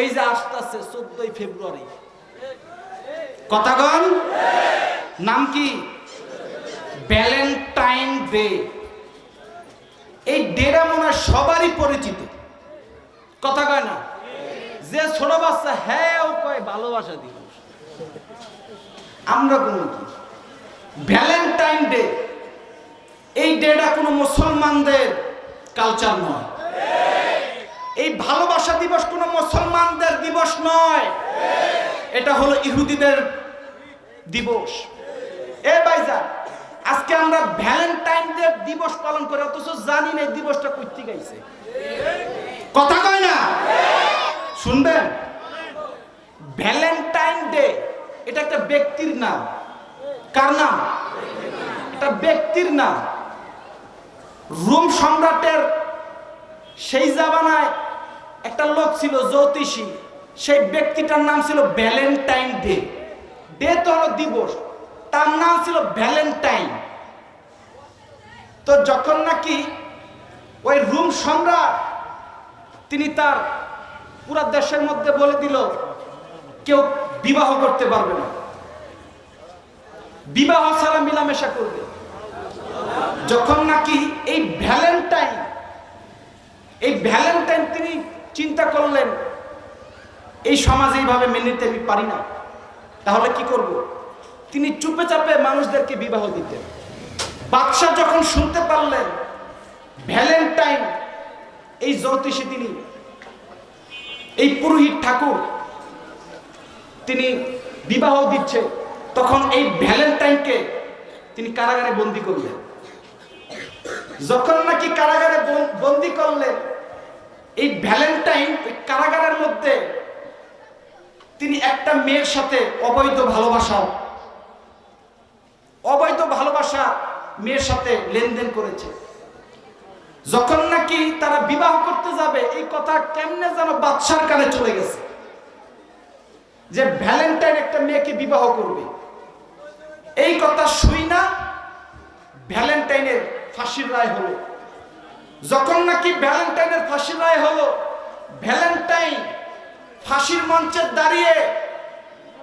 এই যে আসতেছে 14ই ফেব্রুয়ারি, কথাগণ নাম কি? Valentine day. এই ডেটা মনে হয় সবারই পরিচিত, কথা কয় না? যে ছোট বাচ্চা হ্যাঁ ও কয় ভালোবাসা দিবস। আমরা কোন কি ভ্যালেন্টাইন ডে, এই ডেটা কোনো মুসলমানদের কালচার নয়। এই ভালোবাসা দিবস কোনো মুসলমানদের দিবস নয়, এটা হলো ইহুদিদের দিবস। এ ভাইজান, আজকে আমরা ভ্যালেন্টাইন ডে দিবস পালন করি, অথচ জানি না এই দিবসটা কই থেকে আইছে। কথা কয় না? শুনবেন, ভ্যালেন্টাইন ডে এটা একটা ব্যক্তির নাম। কার নাম? এটা ব্যক্তির নাম। রোম সম্রাটের সেই জামানায় একটা লোক ছিল জ্যোতিষী, সেই ব্যক্তিটার নাম ছিল ভ্যালেন্টাইন ডে। ডে তো হলো দিবস, তার নাম ছিল ভ্যালেন্টাইন। তো যখন নাকি ওই রোম সম্রাট তিনি তার পুরা দেশের মধ্যে বলে দিল কেউ বিবাহ করতে পারবে না, বিবাহ ছাড়া মিলামেশা করবে। যখন নাকি এই ভ্যালেন্টাইন তিনি চিন্তা করলেন এই সমাজে এইভাবে মেনে নিতে আমি পারি না, তাহলে কি করব? তিনি চুপে চাপে মানুষদেরকে বিবাহ দিতেন। বাদশাহ যখন শুনতে পারলেন ভ্যালেন্টাইন এই জ্যোতিষী, তিনি এই পুরোহিত ঠাকুর তিনি বিবাহ দিচ্ছে, তখন এই ভ্যালেন্টাইনকে তিনি কারাগারে বন্দী করলেন। যখন নাকি কারাগারে বন্দী করলেন, এই ভ্যালেন্টাইন ওই কারাগারের মধ্যে তিনি একটা মেয়ের সাথে অবৈধ ভালোবাসা মেয়ের সাথে লেনদেন করেছে। যখন নাকি তারা বিবাহ করতে যাবে, এই কথা কেমনে যেন বাদশার কানে চলে গেছে যে ভ্যালেন্টাইন একটা মেয়েকে বিবাহ করবে। এই কথা শুই না ভ্যালেন্টাইনের ফাঁসির রায় হলো। যখন নাকি ভ্যালেন্টাইনের ফাঁসির রায় হলো, ভ্যালেন্টাইন ফাঁসির মঞ্চে দাঁড়িয়ে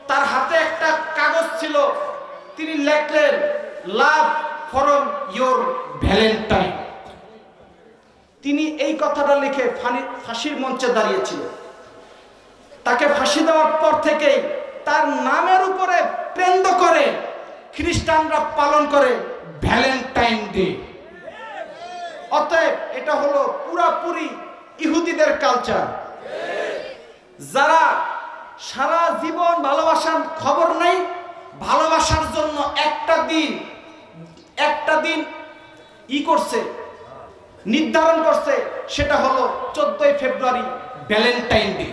তার হাতে একটা কাগজ ছিল, তিনি লেখলেন লাভ ফ্রম ইয়োর ভ্যালেন্টাইন। তিনি এই কথাটা লিখে ফাঁসির মঞ্চে দাঁড়িয়েছিল। তাকে ফাঁসি দেওয়ার পর থেকেই তার নামের উপরে কেন্দ্র করে খ্রিস্টানরা পালন করে ভ্যালেন্টাইন ডে। অতএব এটা হলো পুরাপুরি ইহুদিদের কালচার। যারা সারা জীবন ভালোবাসার খবর নেই, ভালোবাসার জন্য একটা দিন করছে, নির্ধারণ করছে, সেটা হলো 14ই ফেব্রুয়ারি ভ্যালেন্টাইন ডে।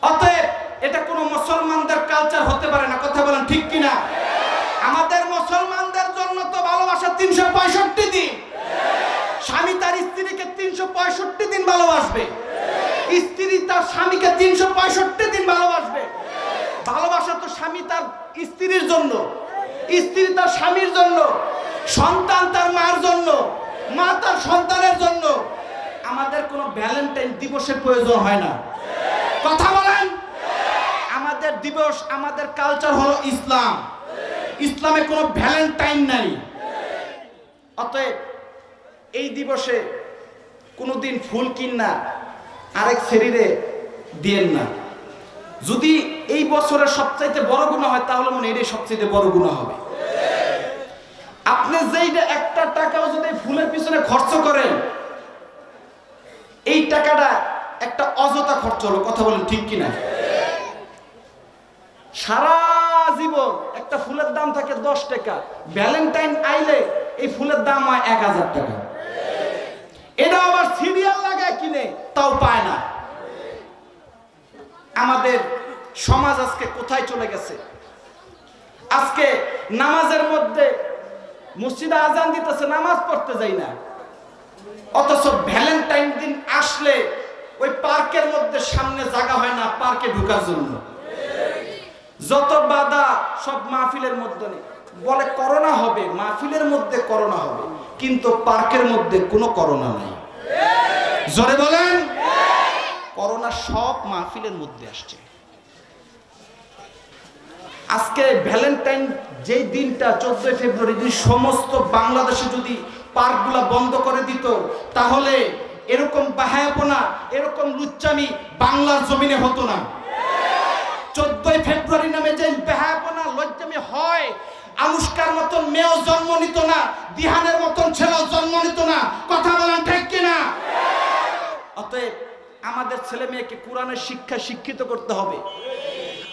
অতএব এটা কোনো মুসলমানদের কালচার হতে পারে না। কথা বলেন ঠিক কিনা? আমাদের মুসলমানদের জন্য তো ভালোবাসা 365 দিন। স্বামী তার স্ত্রীকে 365 দিন ভালোবাসবে, স্ত্রী তার স্বামীকে 365 দিন ভালোবাসবে। ভালোবাসা তো স্বামী তার স্ত্রীর জন্য, স্ত্রী তার স্বামীর জন্য, সন্তান তার মার জন্য, মা তার সন্তানের জন্য। আমাদের কোনো ভ্যালেন্টাইন দিবসের প্রয়োজন হয় না। কথা বলেন। আমাদের দিবস, আমাদের কালচার হলো ইসলাম। ইসলামে কোনো ভ্যালেন্টাইন নাই। অতএব এই দিবসে কোনোদিন ফুল কিনা আরেক শরীরে দিয়েন না। যদি এই বছরের সবচাইতে বড় গুনাহ হয়, তাহলে মনে এটাই সবচাইতে বড় গুনাহ হবে। আপনি যেইটা একটা টাকাও যদি ফুলের পিছনে খরচ করেন, এই টাকাটা একটা অযথা খরচ হলো। কথা বলেন ঠিক কিনা? সারা জীবন একটা ফুলের দাম থাকে 10 টাকা, ভ্যালেন্টাইন আইলে এই ফুলের দাম হয় 1000 টাকা। এটা আবার সিরিয়াল লাগায় কিনে, তাও পায় না। আমাদের সমাজ আজকে কোথায় চলে গেছে? আজকে নামাজের মধ্যে মসজিদে আজান দিতেছে, নামাজ পড়তে যাই না। অথচ ভ্যালেন্টাইন দিন আসলে ওই পার্কের মধ্যে সামনে জায়গা হয় না পার্কে ঢোকার জন্য। যত বাধা সব মাহফিলের মধ্যে নেই। বলে করোনা হবে, মাহফিলের মধ্যে করোনা হবে, কিন্তু পার্কের মধ্যে কোনো করোনা নাই। জোরে বলেন, করোনা সব মাহফিলের মধ্যে আসছে। আজকে ভ্যালেন্টাইন যেই দিনটা 14 ফেব্রুয়ারি দিন সমস্ত বাংলাদেশে যদি পার্কগুলা বন্ধ করে দিত, তাহলে এরকম বাহায়াপনা, এরকম লুচ্চামি বাংলার জমিনে হতো না। 14 ফেব্রুয়ারি নামে যে বাহায়াপনা লজ্জামি হয়, আনুষ্কার মতন মেয়েও জন্ম নিত না, দিহানের মতন ছেলেও জন্ম নিত না। কথা বলেন ঠিক কিনা? অতএব আমাদের ছেলে মেয়েকে কোরআনের শিক্ষায় শিক্ষিত করতে হবে।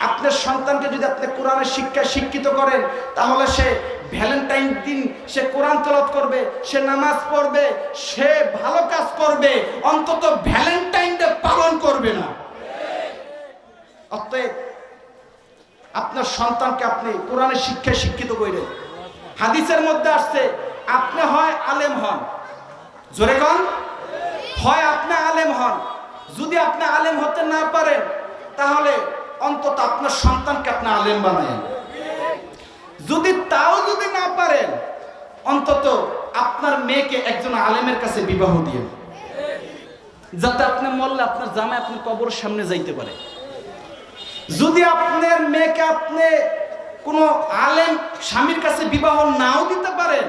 আপনার সন্তানকে যদি আপনি কোরআনের শিক্ষায় শিক্ষিত করেন, তাহলে সে ভ্যালেন্টাইন দিন সে কোরআন তেলাওয়াত করবে, সে নামাজ পড়বে, সে ভালো কাজ করবে, অন্তত ভ্যালেন্টাইন ডে পালন করবে না। অতএব আপনার সন্তানকে আপনি কোরআনের শিক্ষায় শিক্ষিত করেন। হাদিসের মধ্যে আসছে, আপনি হয় আলেম হন, জোরে কন, হয় আপনি আলেম হন। যদি আপনি আলেম হতে না পারেন, তাহলে অন্তত আপনার সন্তানকে আপনি আলেম বানায়েন। যদি তাও যদি না পারেন, অন্তত আপনার মেয়েকে একজন আলেমের কাছে বিবাহ দিয়েন, যাতে আপনি মরলে আপনার জামাই আপনার কবরের সামনে যাইতে পারে। যদি আপনার মেয়েকে আপনি কোনো আলেম স্বামীর কাছে বিবাহ নাও দিতে পারেন,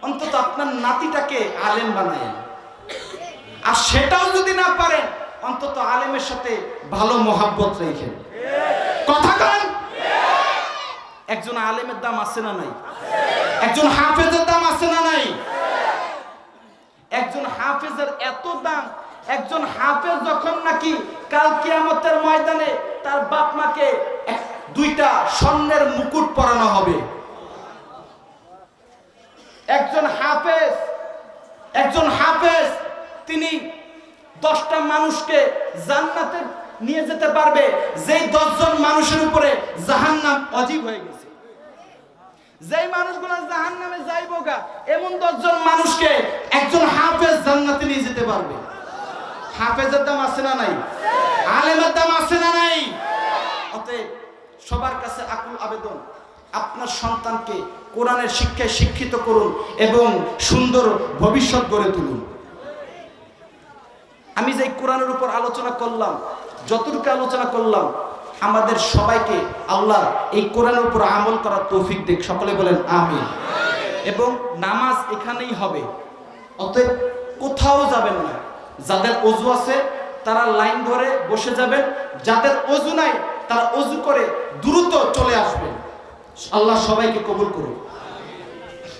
অন্তত আপনার নাতিটাকে আলেম বানায়েন। আর সেটাও যদি না পারেন, অন্তত আলেমের সাথে ভালো মহাব্বত রেখেন। কথা বলেন, একজন আলেমের দাম আছে না নাই? একজন হাফেজের দাম আছে না নাই? একজন হাফেজের এত দাম, একজন হাফেজ যখন নাকি কাল কিয়ামতের ময়দানে তার বাপ মাকে 2টা স্বর্ণের মুকুট পরানো হবে। একজন হাফেজ তিনি 10টা মানুষকে জান্নাতে নিয়ে যেতে পারবে, যেই 10 জন মানুষের উপরে জাহান্নাম ওয়াজিব হয়ে গেছে। যেই মানুষগুলো জাহান্নামে যাইবো গা, এমন 10 জন মানুষকে একজন হাফেজ জান্নাতে নিয়ে যেতে পারবে। হাফেজের দাম আছে না নাই? আলেমের দাম আছে না নাই? অতএব সবার কাছে আকুল আবেদন, আপনার সন্তানকে কোরআনের শিক্ষায় শিক্ষিত করুন এবং সুন্দর ভবিষ্যৎ গড়ে তুলুন। আমি যে কোরআনের উপর আলোচনা করলাম, যতটুকু আলোচনা করলাম, আমাদের সবাইকে আল্লাহ এই কোরআনের উপর আমল করার তৌফিক দিক। সকলে বলেন আমিন। এবং নামাজ এখানেই হবে, অতএব কোথাও যাবেন না। যাদের ওযু আছে তারা লাইন ধরে বসে যাবেন, যাদের ওযু নাই তারা ওযু করে দ্রুত চলে আসবেন। আল্লাহ সবাইকে কবুল করুন।